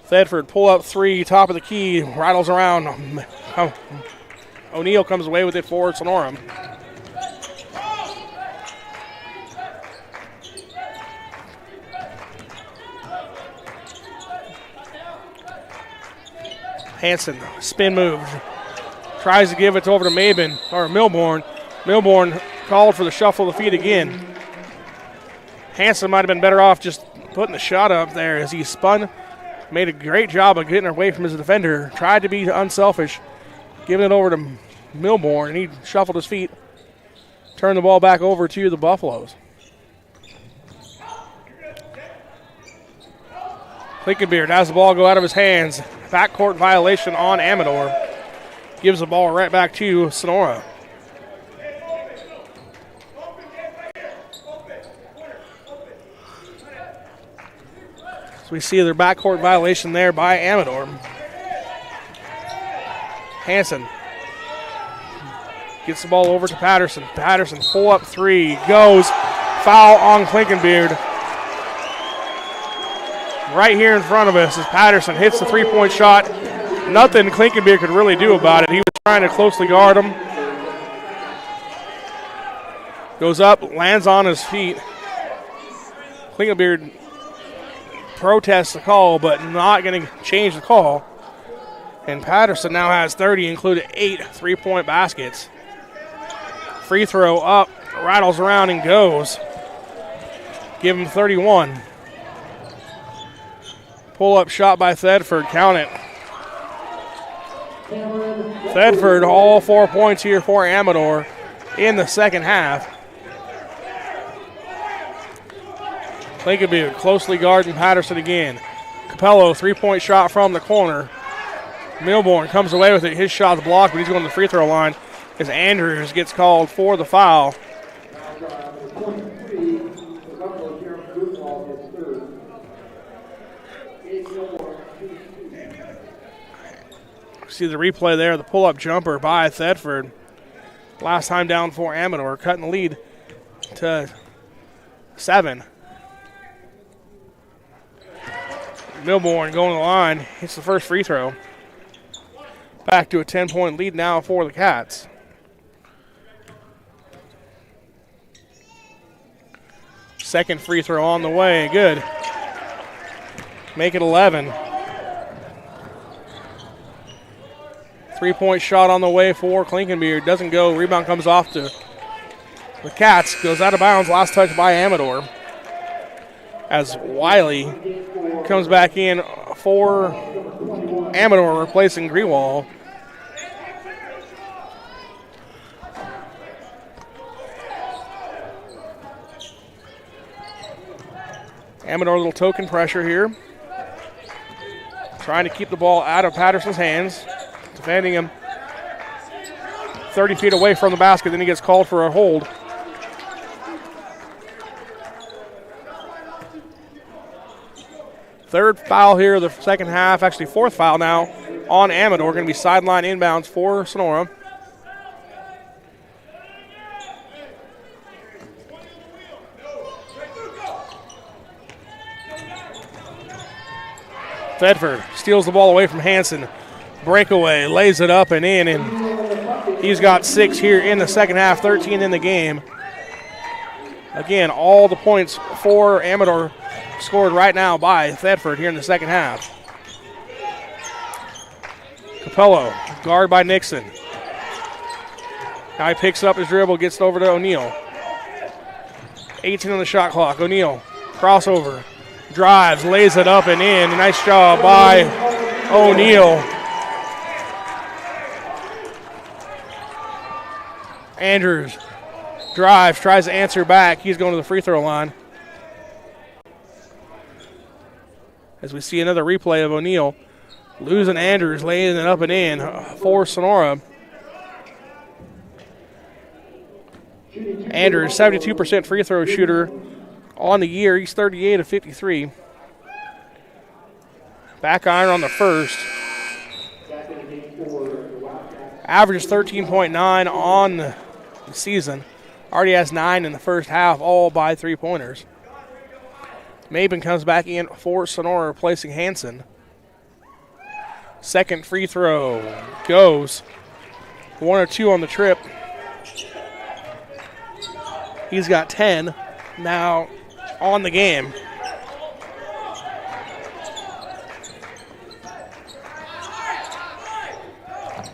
Thedford pull up 3, top of the key, rattles around. O'Neal comes away with it for Sonora. Hansen, spin move, tries to give it over to Maben, or Milborn. Milborn called for the shuffle of the feet again. Hansen might have been better off just putting the shot up there as he spun. Made a great job of getting away from his defender. Tried to be unselfish, giving it over to Milborn, and he shuffled his feet. Turned the ball back over to the Buffaloes. Klinkenbeard has the ball go out of his hands. Backcourt violation on Amador. Gives the ball right back to Sonora. So we see their backcourt violation there by Amador. Hansen gets the ball over to Patterson. Patterson pull up 3, goes. Foul on Klinkenbeard. Right here in front of us as Patterson hits the 3-point shot. Nothing Klinkenbeard could really do about it. He was trying to closely guard him. Goes up, lands on his feet. Klinkenbeard protests the call, but not going to change the call. And Patterson now has 30, including 8 3-point baskets. Free throw up, rattles around and goes. Give him 31. Pull-up shot by Thedford, count it. Thedford, all 4 points here for Amador in the second half. Klinkenbeard closely guarding Patterson again. Capello, 3-point shot from the corner. Milborn comes away with it. His shot's blocked, but he's going to the free throw line as Andrews gets called for the foul. See the replay there, the pull-up jumper by Thedford. Last time down for Amador, cutting the lead to 7. Milborn going to the line, hits the first free throw. Back to a 10-point lead now for the Cats. Second free throw on the way. Good. Make it 11. Three-point shot on the way for Klinkenbeard. Doesn't go. Rebound comes off to the Cats. Goes out of bounds. Last touch by Amador. As Wiley comes back in for Amador, replacing Grewal. Amador, a little token pressure here. Trying to keep the ball out of Patterson's hands. Defending him 30 feet away from the basket. Then he gets called for a hold. Third foul here of the second half. Actually, fourth foul now on Amador. Going to be sideline inbounds for Sonora. Thedford steals the ball away from Hansen. Breakaway, lays it up and in, and he's got 6 here in the second half, 13 in the game. Again, all the points for Amador scored right now by Thedford here in the second half. Capello, guard by Nixon. Now he picks up his dribble, gets it over to O'Neal. 18 on the shot clock. O'Neal, crossover, drives, lays it up and in. Nice job by O'Neal. Andrews drives, tries to answer back. He's going to the free throw line. As we see another replay of O'Neal losing Andrews, laying it up and in for Sonora. Andrews, 72% free throw shooter on the year. He's 38 of 53. Back iron on the first. Averages 13.9 on the season. Already has 9 in the first half, all by three-pointers. Maben comes back in for Sonora, replacing Hansen. Second free throw goes. 1 or 2 on the trip. He's got 10 now on the game.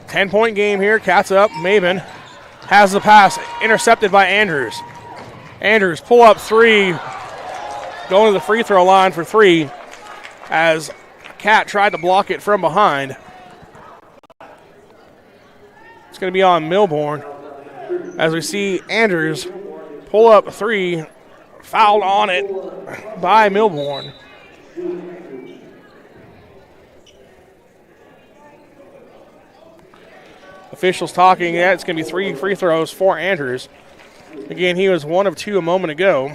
Ten-point game here. Cats up. Maben has the pass intercepted by Andrews. Andrews pull up 3. Going to the free throw line for 3 as Cat tried to block it from behind. It's going to be on Milbourne as we see Andrews pull up 3, fouled on it by Milbourne. Officials talking. Yeah, it's going to be 3 free throws for Andrews. Again, he was 1 of 2 a moment ago.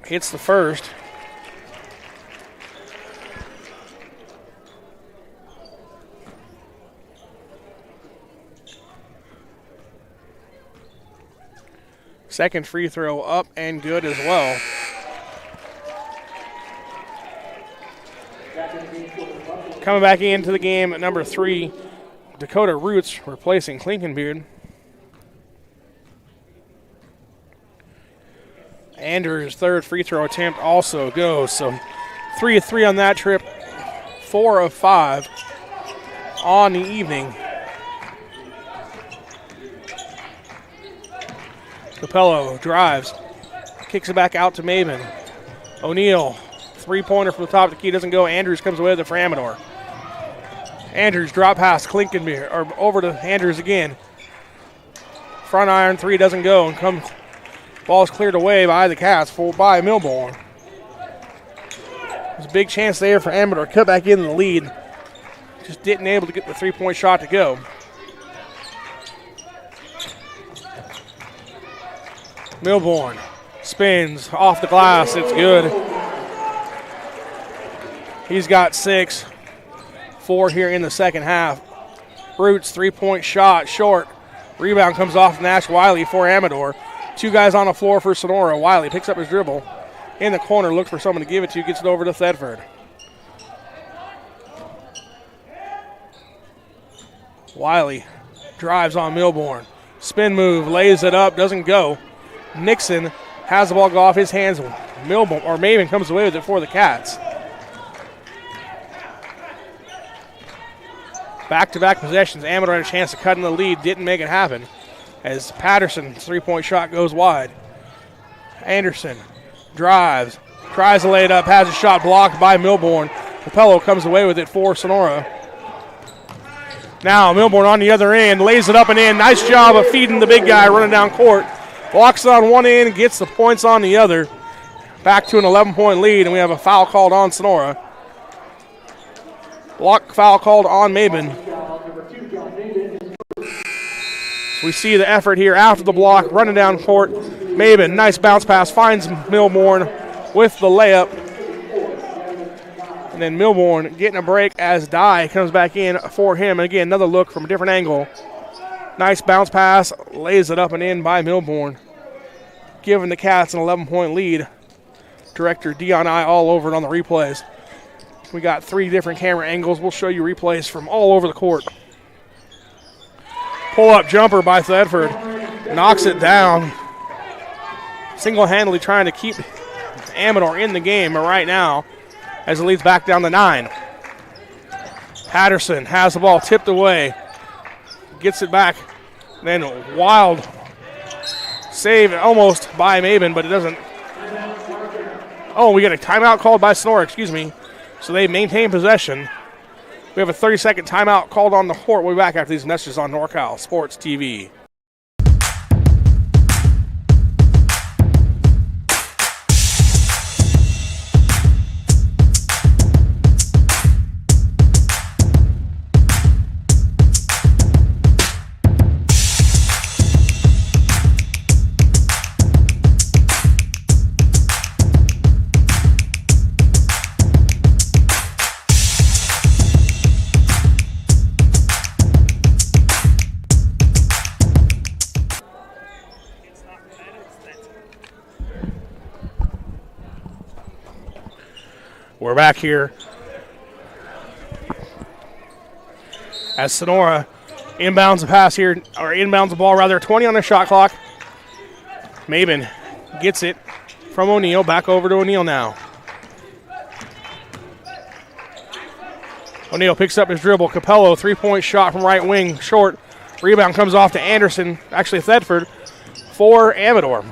Hits the first. Second free throw up and good as well. Coming back into the game at number 3, Dakota Roots replacing Klinkenbeard. Andrews' third free throw attempt also goes. So 3 of 3 on that trip, 4 of 5 on the evening. Capello drives, kicks it back out to Maben. O'Neal, three-pointer from the top of the key, doesn't go. Andrews comes away with it for Amador. Andrews drop pass, Klinkenbeard, or over to Andrews again. Front iron 3 doesn't go, and comes. Ball's cleared away by the Cats, by Milbourne. There's a big chance there for Amador. Cut back in the lead. Just didn't able to get the three-point shot to go. Milbourne spins off the glass. It's good. He's got 6. 4 here in the second half. Roots, three-point shot, short. Rebound comes off Nash Wiley for Amador. 2 guys on the floor for Sonora. Wiley picks up his dribble. in the corner, look for someone to give it to, gets it over to Thedford. Wiley drives on Milbourne. Spin move, lays it up, doesn't go. Nixon has the ball go off his hands. Maven comes away with it for the Cats. Back-to-back possessions. Amador had a chance to cut in the lead, didn't make it happen as Patterson's three-point shot goes wide. Anderson drives, tries to lay it up, has a shot blocked by Milbourne. Capello comes away with it for Sonora. Now Milbourne on the other end, lays it up and in. Nice job of feeding the big guy running down court. Blocks it on one end, gets the points on the other. Back to an 11-point lead, and we have a foul called on Sonora. Block foul called on Maben. We see the effort here after the block, running down court. Maben, nice bounce pass, finds Milbourne with the layup. And then Milbourne getting a break as Dye comes back in for him. And again, another look from a different angle. Nice bounce pass, lays it up and in by Milbourne, giving the Cats an 11-point lead. Director Dion I all over it on the replays. We got 3 different camera angles. We'll show you replays from all over the court. Pull-up jumper by Thedford. Knocks it down. Single-handedly trying to keep Amador in the game right now as it leads back down to 9. Patterson has the ball tipped away. Gets it back. Then wild save almost by Maben, but it doesn't. Oh, we got a timeout called by Sonora, excuse me. So they maintain possession. We have a 30-second timeout called on the court. We'll be back after these messages on NorCal Sports TV. We're back here as Sonora inbounds the pass here, or inbounds the ball rather, 20 on the shot clock. Maben gets it from O'Neal, back over to O'Neal now. O'Neal picks up his dribble. Capello, 3-point shot from right wing, short. Rebound comes off to Anderson, actually Thedford, for Amador.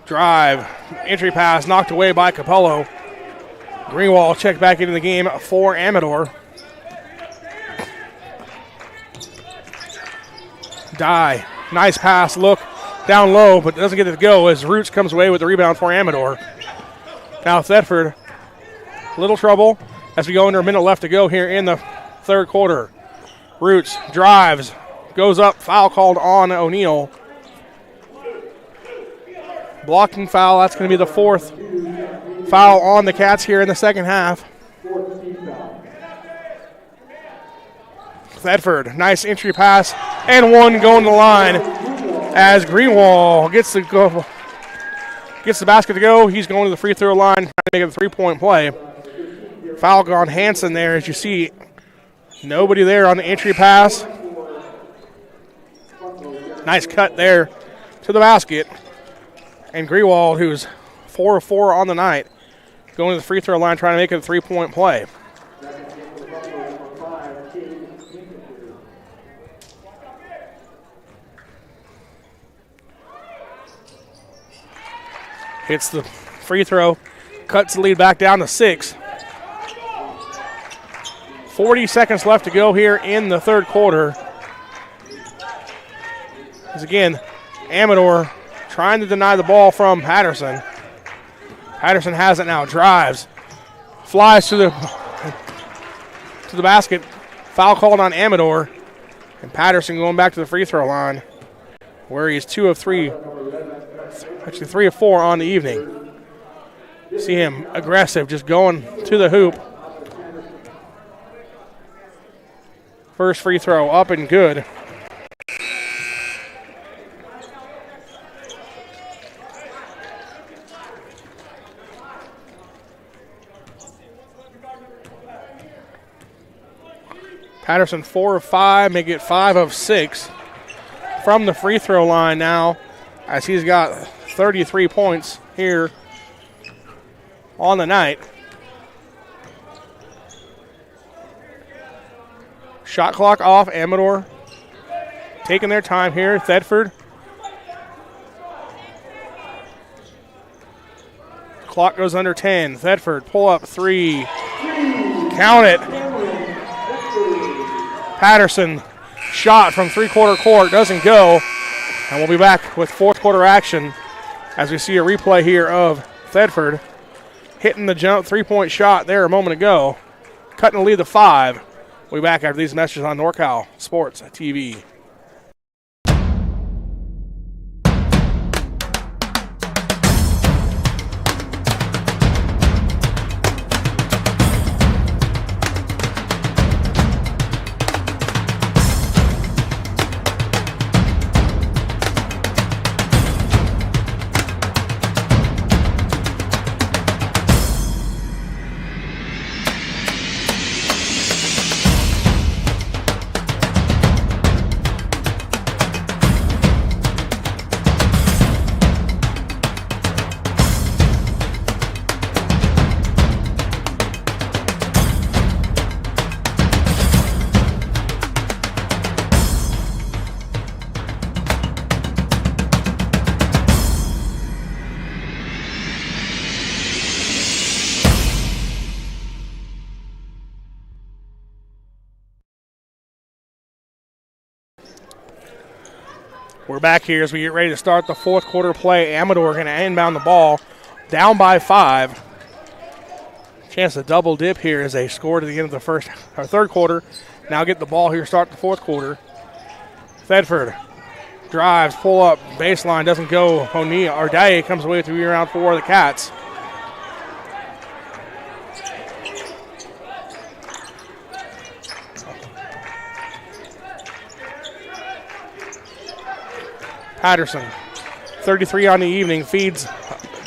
Drive, entry pass knocked away by Capello. Greenwald checked back into the game for Amador. Dye, nice pass, look down low, but doesn't get it to go as Roots comes away with the rebound for Amador. Now Thedford, little trouble as we go under a minute left to go here in the third quarter. Roots drives, goes up, foul called on O'Neal. Blocking foul, that's going to be the 4th foul on the Cats here in the second half. Thedford, nice entry pass, and one going to the line as Greenwald gets the basket to go. He's going to the free throw line, trying to make it a 3-point play. Foul on Hansen there, as you see. Nobody there on the entry pass. Nice cut there to the basket. And Greenwald, who's 4 of 4 on the night, going to the free throw line, trying to make it a 3-point play. Hits the free throw, cuts the lead back down to 6. 40 seconds left to go here in the third quarter. As again, Amador trying to deny the ball from Patterson. Patterson has it now, drives, flies to the basket. Foul called on Amador. And Patterson going back to the free throw line where he's 2 of 3, actually 3 of 4 on the evening. See him aggressive, just going to the hoop. First free throw up and good. Patterson 4 of 5, make it 5 of 6 from the free throw line now, as he's got 33 points here on the night. Shot clock off. Amador taking their time here. Thedford. Clock goes under 10. Thedford, pull up 3. Count it. Patterson, shot from three-quarter court, doesn't go. And we'll be back with fourth quarter action as we see a replay here of Thedford hitting the jump three-point shot there a moment ago, cutting the lead to 5. We'll be back after these messages on NorCal Sports TV. We're back here as we get ready to start the fourth quarter play. Amador going to inbound the ball, down by 5. Chance to double dip here as they scored at the end of the third quarter. Now get the ball here, start the fourth quarter. Thedford drives, pull up, baseline, doesn't go. O'Neill, Ardaye comes away with round 4 of the Cats. Patterson, 33 on the evening, feeds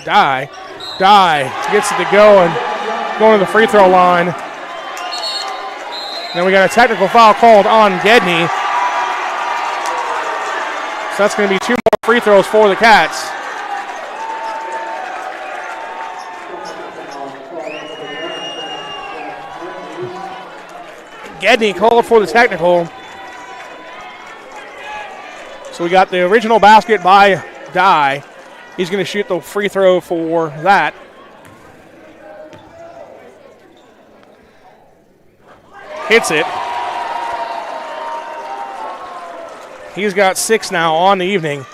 Dye. Dye gets it to go and going to the free throw line. Then we got a technical foul called on Gedney. So that's going to be 2 more free throws for the Cats. Gedney called for the technical. So we got the original basket by Dye. He's going to shoot the free throw for that. Hits it. He's got 6 now on the evening.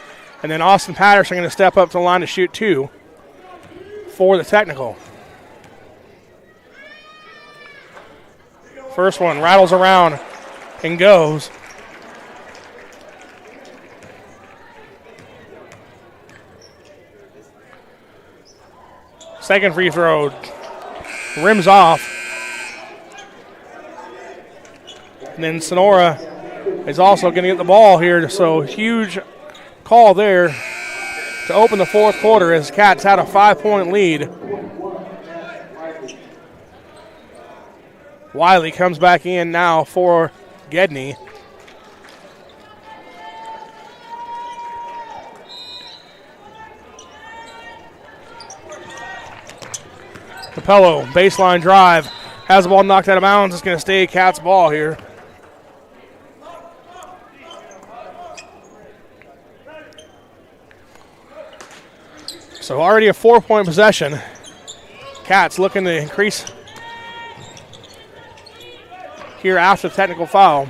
And then Austin Patterson going to step up to the line to shoot 2 for the technical. First one rattles around and goes. Second free throw rims off. And then Sonora is also going to get the ball here. So huge call there to open the fourth quarter as Cats had a 5-point lead. Wiley comes back in now for Gedney. Capello, baseline drive, has the ball knocked out of bounds. It's going to stay Cats' ball here. So already a 4-point possession. Cats looking to increase here after the technical foul.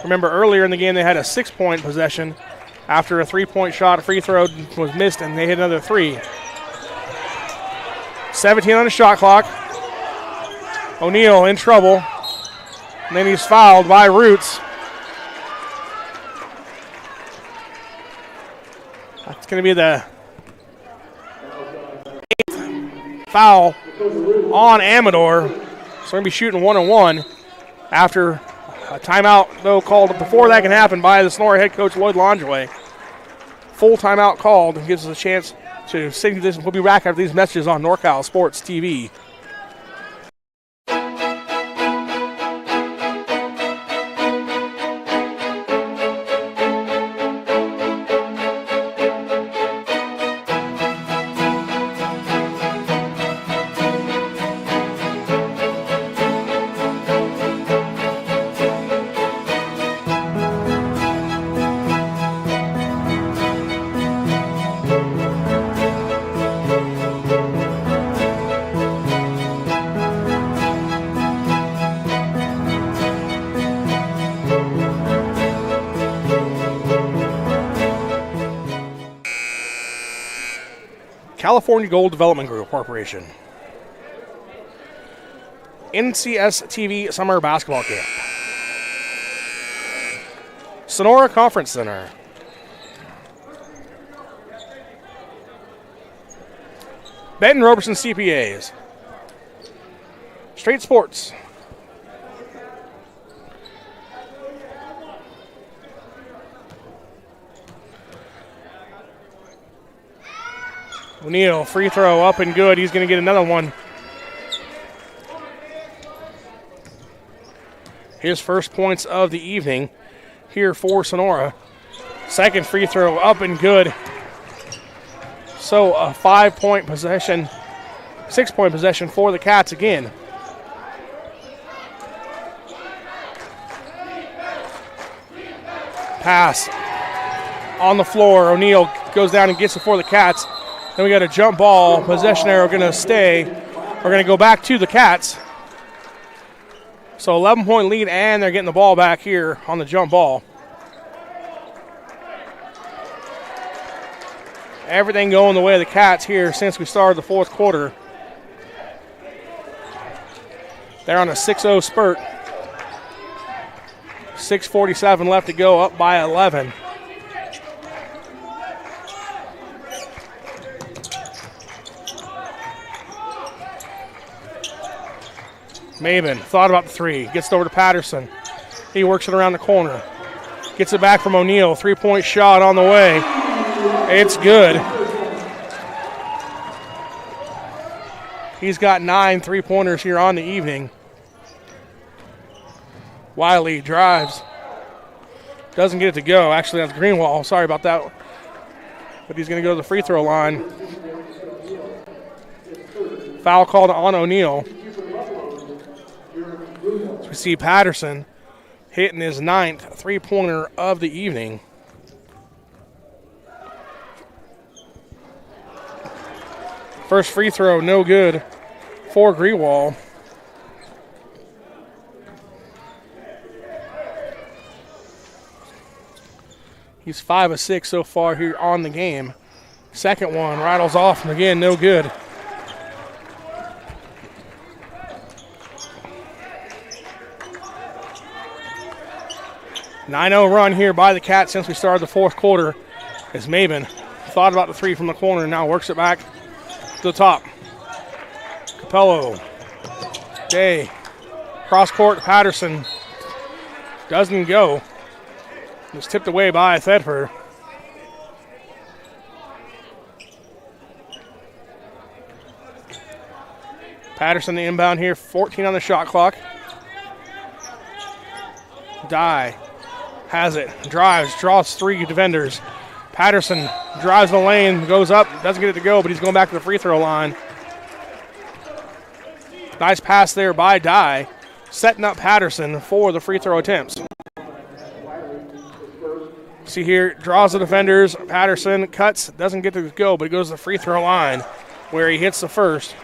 Remember earlier in the game they had a 6-point possession after a 3-point shot. A free throw was missed and they hit another 3. 17 on the shot clock. O'Neill in trouble. And then he's fouled by Roots. That's going to be the 8th foul on Amador. So we're going to be shooting 1-on-1 after a timeout, though, called before that can happen by the Sonora head coach, Lloyd Longeway. Full timeout called and gives us a chance to sing this. We'll be back after these messages on NorCal Sports TV. California Gold Development Group Corporation. NCSTV Summer Basketball Camp. Sonora Conference Center. Benton Roberson CPAs. Straight Sports. O'Neal, free throw up and good. He's going to get another one. His first points of the evening here for Sonora. Second free throw up and good. So a 5-point possession, 6-point possession for the Cats again. Pass on the floor. O'Neal goes down and gets it for the Cats. Then we got a jump ball. Possession arrow going to stay. We're going to go back to the Cats. So 11-point lead, and they're getting the ball back here on the jump ball. Everything going the way of the Cats here since we started the fourth quarter. They're on a 6-0 spurt. 6:47 left to go, up by 11. Maben thought about the three. Gets it over to Patterson. He works it around the corner. Gets it back from O'Neal. 3-point shot on the way. It's good. He's got 9 3-pointers here on the evening. Wiley drives. Doesn't get it to go. Actually, that's Greenwall. Sorry about that. But he's going to go to the free throw line. Foul called on O'Neal. So we see Patterson hitting his 9th 3-pointer of the evening. First free throw, no good for Greenwall. He's 5 of 6 so far here on the game. Second one rattles off, and again, no good. .9-0 run here by the Cats since we started the fourth quarter. As Maben thought about the three from the corner and now works it back to the top. Capello. Day. Cross court, Patterson. Doesn't go. Was tipped away by Thedford. Patterson the inbound here, 14 on the shot clock. Dye has it, drives, draws 3 defenders. Patterson drives the lane, goes up, doesn't get it to go, but he's going back to the free throw line. Nice pass there by Dye, setting up Patterson for the free throw attempts. See here, draws the defenders. Patterson cuts, doesn't get to go, but he goes to the free throw line where he hits the first.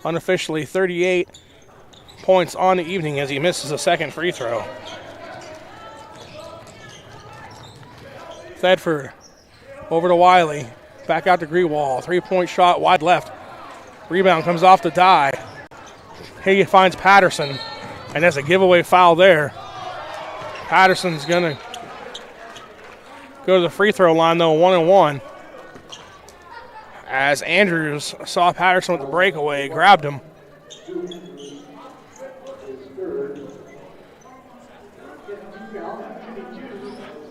Unofficially 38 points on the evening as he misses a second free throw. Thedford over to Wiley. Back out to Greenwall. 3-point shot wide left. Rebound comes off to Dye. He finds Patterson, and that's a giveaway foul there. Patterson's going to go to the free throw line, though, 1-1. As Andrews saw Patterson with the breakaway, grabbed him.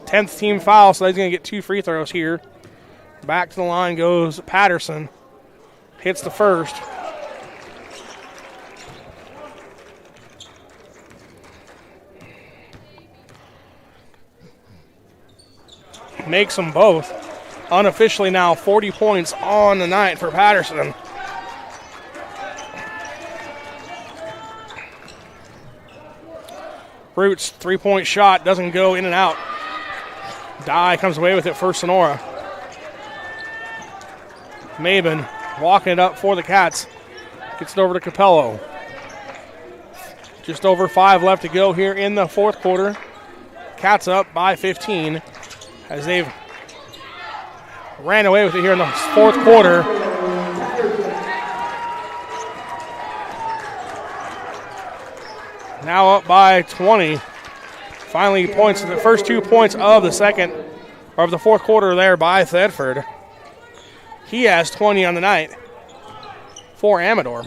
Tenth team foul, so he's going to get 2 free throws here. Back to the line goes Patterson. Hits the first. Makes them both. Unofficially now 40 points on the night for Patterson. Roots 3-point shot doesn't go in and out. Dye comes away with it for Sonora. Maben walking it up for the Cats. Gets it over to Capello. Just over 5 left to go here in the fourth quarter. Cats up by 15 as they've ran away with it here in the fourth quarter. Now up by 20. Finally points, the first 2 points of the fourth quarter there by Thedford. He has 20 on the night for Amador.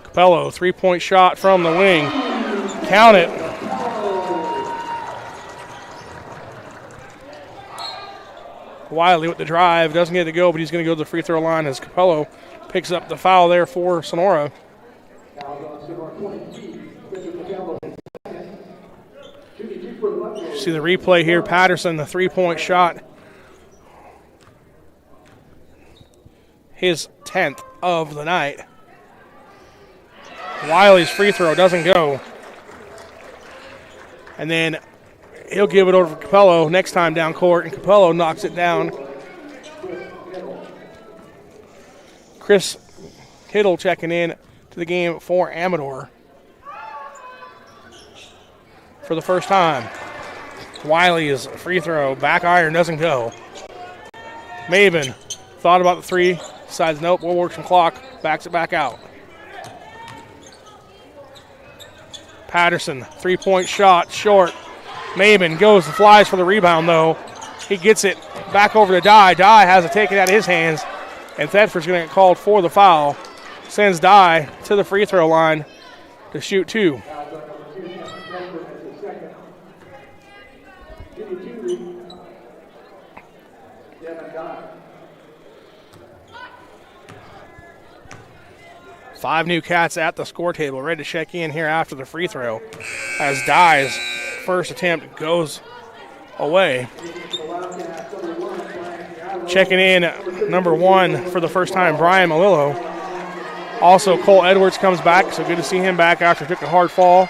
Capello, 3-point shot from the wing. Count it. Wiley with the drive, doesn't get to go, but he's going to go to the free throw line as Capello picks up the foul there for Sonora. See the replay here. Patterson, the 3-point shot. His 10th of the night. Wiley's free throw doesn't go. And then he'll give it over to Capello next time down court, and Capello knocks it down. Chris Kittle checking in to the game for Amador for the first time. Wiley's free throw, back iron, doesn't go. Maven thought about the three, decides nope, we'll work some clock, backs it back out. Patterson, 3-point shot, short. Maven goes and flies for the rebound, though. He gets it back over to Dye. Dye has it taken out of his hands, and Thedford's going to get called for the foul. Sends Dye to the free throw line to shoot two. Five new Cats at the score table, ready to check in here after the free throw as Dye's first attempt goes away. Checking in, number one for the first time, Brian Malillo. Also, Cole Edwards comes back, so good to see him back after he took a hard fall.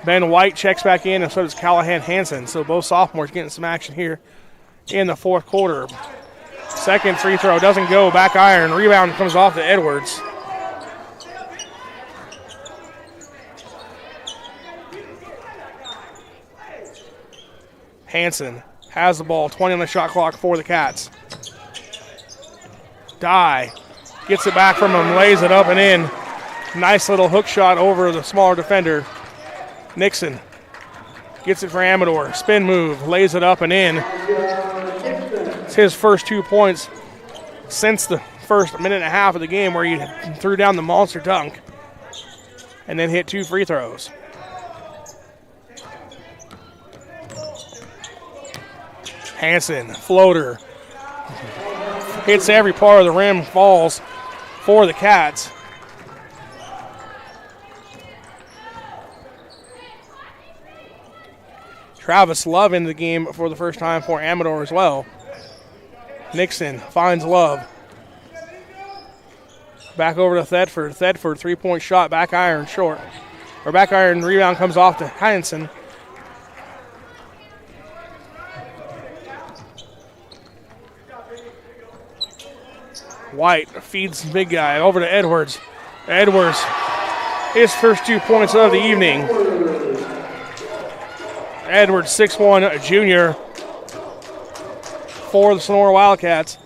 Ben White checks back in, and so does Callahan Hansen. So both sophomores getting some action here in the fourth quarter. Second free throw doesn't go, back iron. Rebound comes off to Edwards. Hansen has the ball, 20 on the shot clock for the Cats. Dye gets it back from him, lays it up and in. Nice little hook shot over the smaller defender. Nixon gets it for Amador. Spin move, lays it up and in. It's his first 2 points since the first minute and a half of the game where he threw down the monster dunk and then hit two free throws. Hansen, floater, hits every part of the rim, falls for the Cats. Travis Love in the game for the first time for Amador as well. Nixon finds Love. Back over to Thedford. Thedford, 3-point shot, back iron, short. Or back iron, rebound comes off to Hansen. White feeds the big guy over to Edwards. Edwards, his first 2 points of the evening. Edwards, 6'1", junior for the Sonora Wildcats.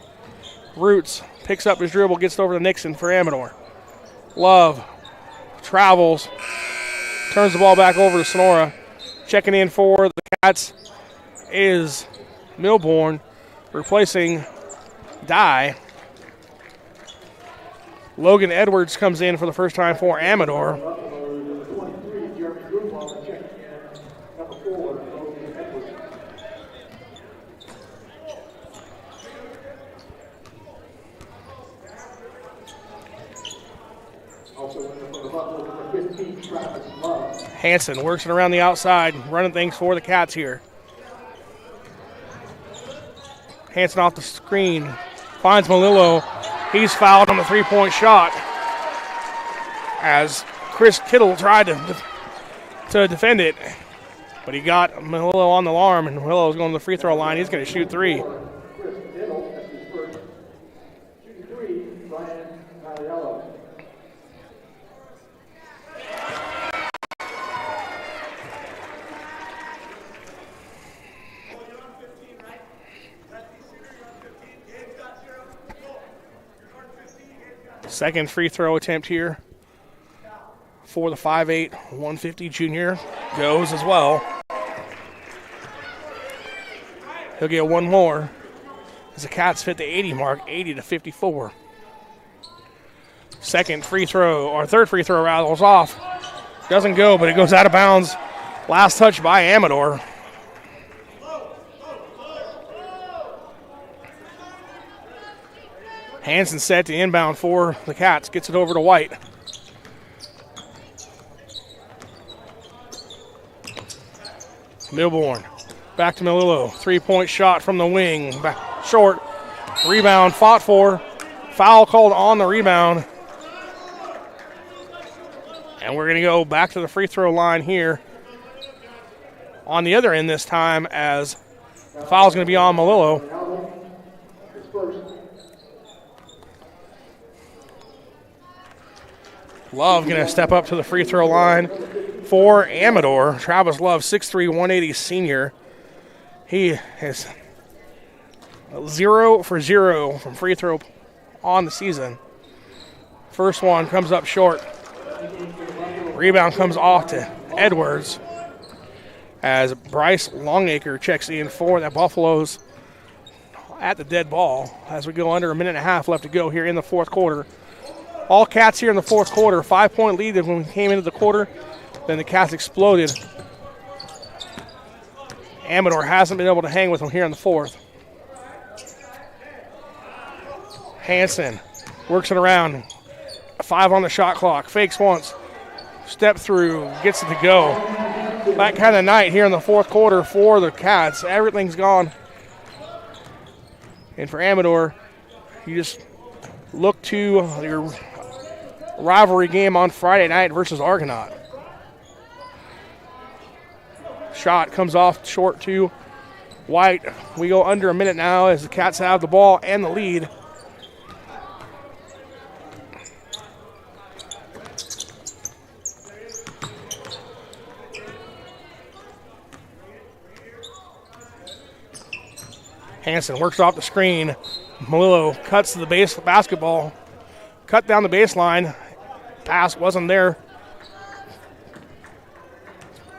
Roots picks up his dribble, gets it over to Nixon for Amador. Love travels, turns the ball back over to Sonora. Checking in for the Cats is Milbourne, replacing Dye. Logan Edwards comes in for the first time for Amador. Hansen works it around the outside, running things for the Cats here. Hansen off the screen, finds Malillo. He's fouled on the 3-point shot as Chris Kittle tried to defend it. But he got Willow on the alarm, and Willow's going to the free throw line. He's going to shoot 3. Second free throw attempt here for the 5'8", 150 junior. Goes as well. He'll get one more as the Cats hit the 80 mark, 80-54. Third free throw rattles off. Doesn't go, but it goes out of bounds. Last touch by Amador. Hansen set to inbound for the Cats. Gets it over to White. Milbourne. Back to Melillo. 3-point shot from the wing. Back short. Rebound fought for. Foul called on the rebound. And we're going to go back to the free throw line here. On the other end this time, as the foul's going to be on Melillo. Love going to step up to the free throw line for Amador. Travis Love, 6'3", 180 senior. He is 0 for 0 from free throw on the season. First one comes up short. Rebound comes off to Edwards as Bryce Longacre checks in for the Buffaloes at the dead ball as we go under a minute and a half left to go here in the fourth quarter. All Cats here in the fourth quarter. 5-point lead when we came into the quarter. Then the Cats exploded. Amador hasn't been able to hang with them here in the fourth. Hansen works it around. 5 on the shot clock. Fakes once. Step through. Gets it to go. That kind of night here in the fourth quarter for the Cats. Everything's gone. And for Amador, you just look to your rivalry game on Friday night versus Argonaut. Shot comes off short to White. We go under a minute now as the Cats have the ball and the lead. Hansen works off the screen. Melillo cuts to the basketball. Cut down the baseline. Pass wasn't there.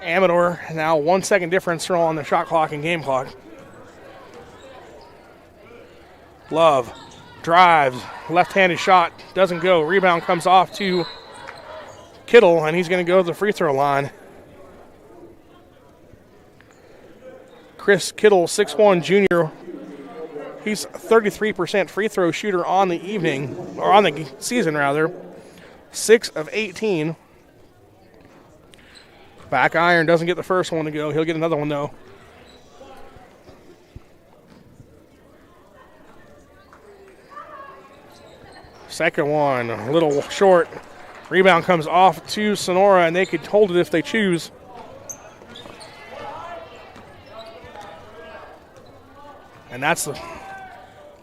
Amador now 1 second difference on the shot clock and game clock. Love drives. Left-handed shot. Doesn't go. Rebound comes off to Kittle, and he's going to go to the free throw line. Chris Kittle, 6'1" junior. He's 33% free throw shooter on the evening, or on the season rather. 6 of 18. Back iron, doesn't get the first one to go. He'll get another one though. Second one, a little short. Rebound comes off to Sonora, and they could hold it if they choose. And that's the,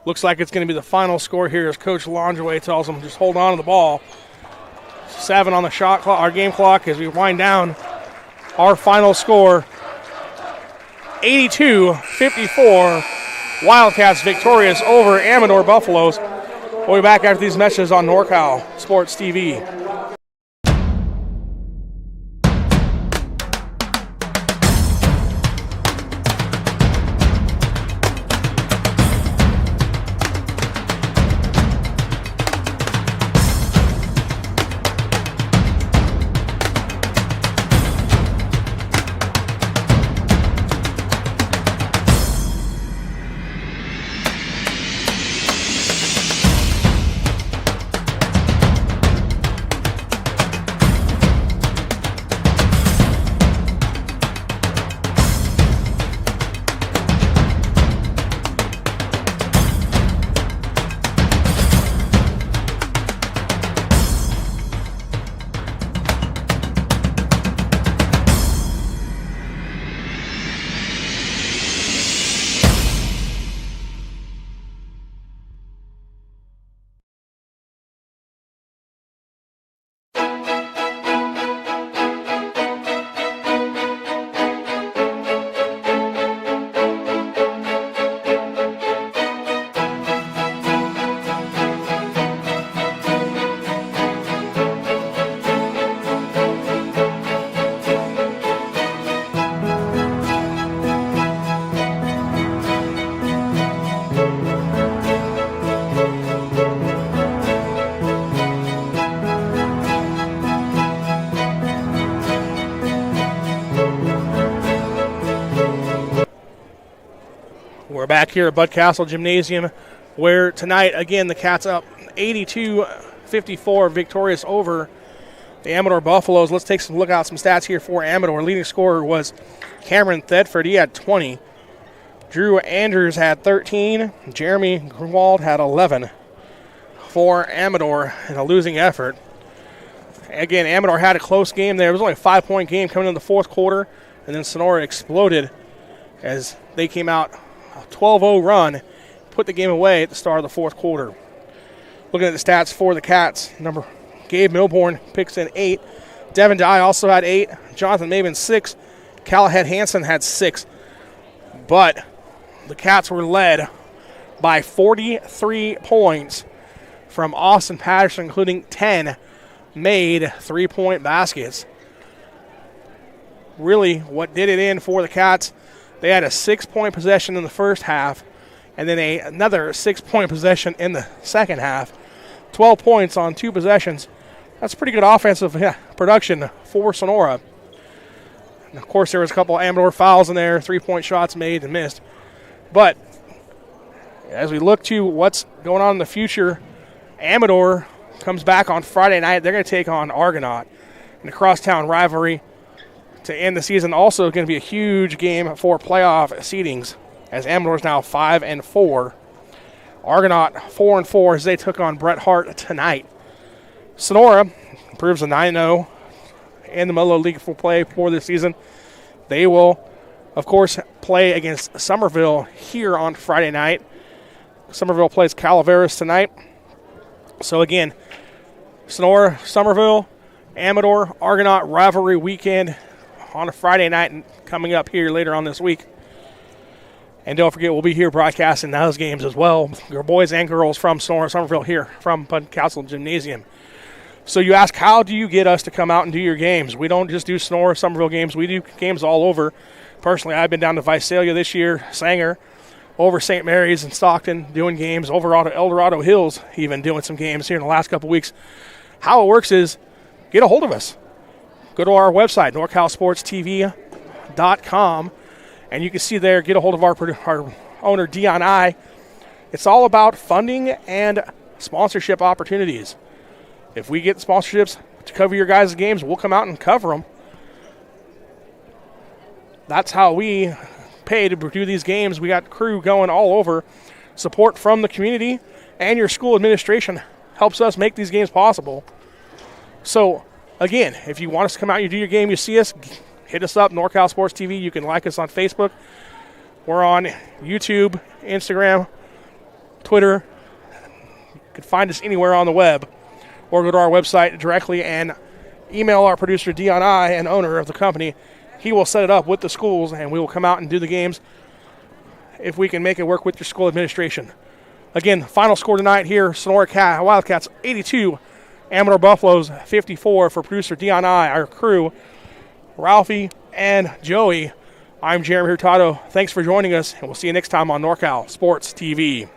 looks like it's going to be the final score here as Coach Longeway tells them just hold on to the ball. 7 on the shot clock, our game clock as we wind down. Our final score, 82-54. Wildcats victorious over Amador Buffaloes. We'll be back after these messages on NorCal Sports TV. here at Bud Castle Gymnasium, where tonight, again, the Cats up 82-54, victorious over the Amador Buffaloes. Let's take some look at some stats here for Amador. Leading scorer was Cameron Thedford. He had 20. Drew Andrews had 13. Jeremy Grunwald had 11 for Amador in a losing effort. Again, Amador had a close game there. It was only a 5-point game coming in the fourth quarter, and then Sonora exploded as they came out a 12-0 run, put the game away at the start of the fourth quarter. Looking at the stats for the Cats, Gabe Milborn picks in 8. Devin Dye also had 8. Jonathan Maven 6. Callahan Hansen had 6. But the Cats were led by 43 points from Austin Patterson, including 10 made 3-point baskets. Really, what did it in for the Cats, they had a 6-point possession in the first half, and then another 6-point possession in the second half. 12 points on 2 possessions. That's pretty good offensive production for Sonora. And of course, there was a couple of Amador fouls in there, 3-point shots made and missed. But as we look to what's going on in the future, Amador comes back on Friday night. They're going to take on Argonaut in a crosstown rivalry to end the season. Also going to be a huge game for playoff seedings, as Amador is now 5-4. Argonaut 4-4 as they took on Bret Hart tonight. Sonora improves to 9-0 in the Modelo League for play for this season. They will, of course, play against Somerville here on Friday night. Somerville plays Calaveras tonight. So again, Sonora, Somerville, Amador, Argonaut rivalry weekend on a Friday night and coming up here later on this week. And don't forget, we'll be here broadcasting those games as well. Your boys and girls from Sonora, Somerville here from Bud Castle Gymnasium. So you ask, how do you get us to come out and do your games? We don't just do Sonora, Somerville games. We do games all over. Personally, I've been down to Visalia this year, Sanger, over St. Mary's and Stockton doing games, over El Dorado Hills even doing some games here in the last couple weeks. How it works is get a hold of us. Go to our website, NorCalSportsTV.com, and you can see there, get a hold of our owner, Dion I. It's all about funding and sponsorship opportunities. If we get sponsorships to cover your guys' games, we'll come out and cover them. That's how we pay to do these games. We got crew going all over. Support from the community and your school administration helps us make these games possible. So, again, if you want us to come out and do your game, you see us, hit us up, NorCal Sports TV. You can like us on Facebook. We're on YouTube, Instagram, Twitter. You can find us anywhere on the web, or go to our website directly and email our producer, Dion I, and owner of the company. He will set it up with the schools, and we will come out and do the games if we can make it work with your school administration. Again, final score tonight here, Sonora Wildcats 82, Amador Buffaloes 54. For producer Dion I, our crew, Ralphie and Joey, I'm Jeremy Hurtado. Thanks for joining us, and we'll see you next time on NorCal Sports TV.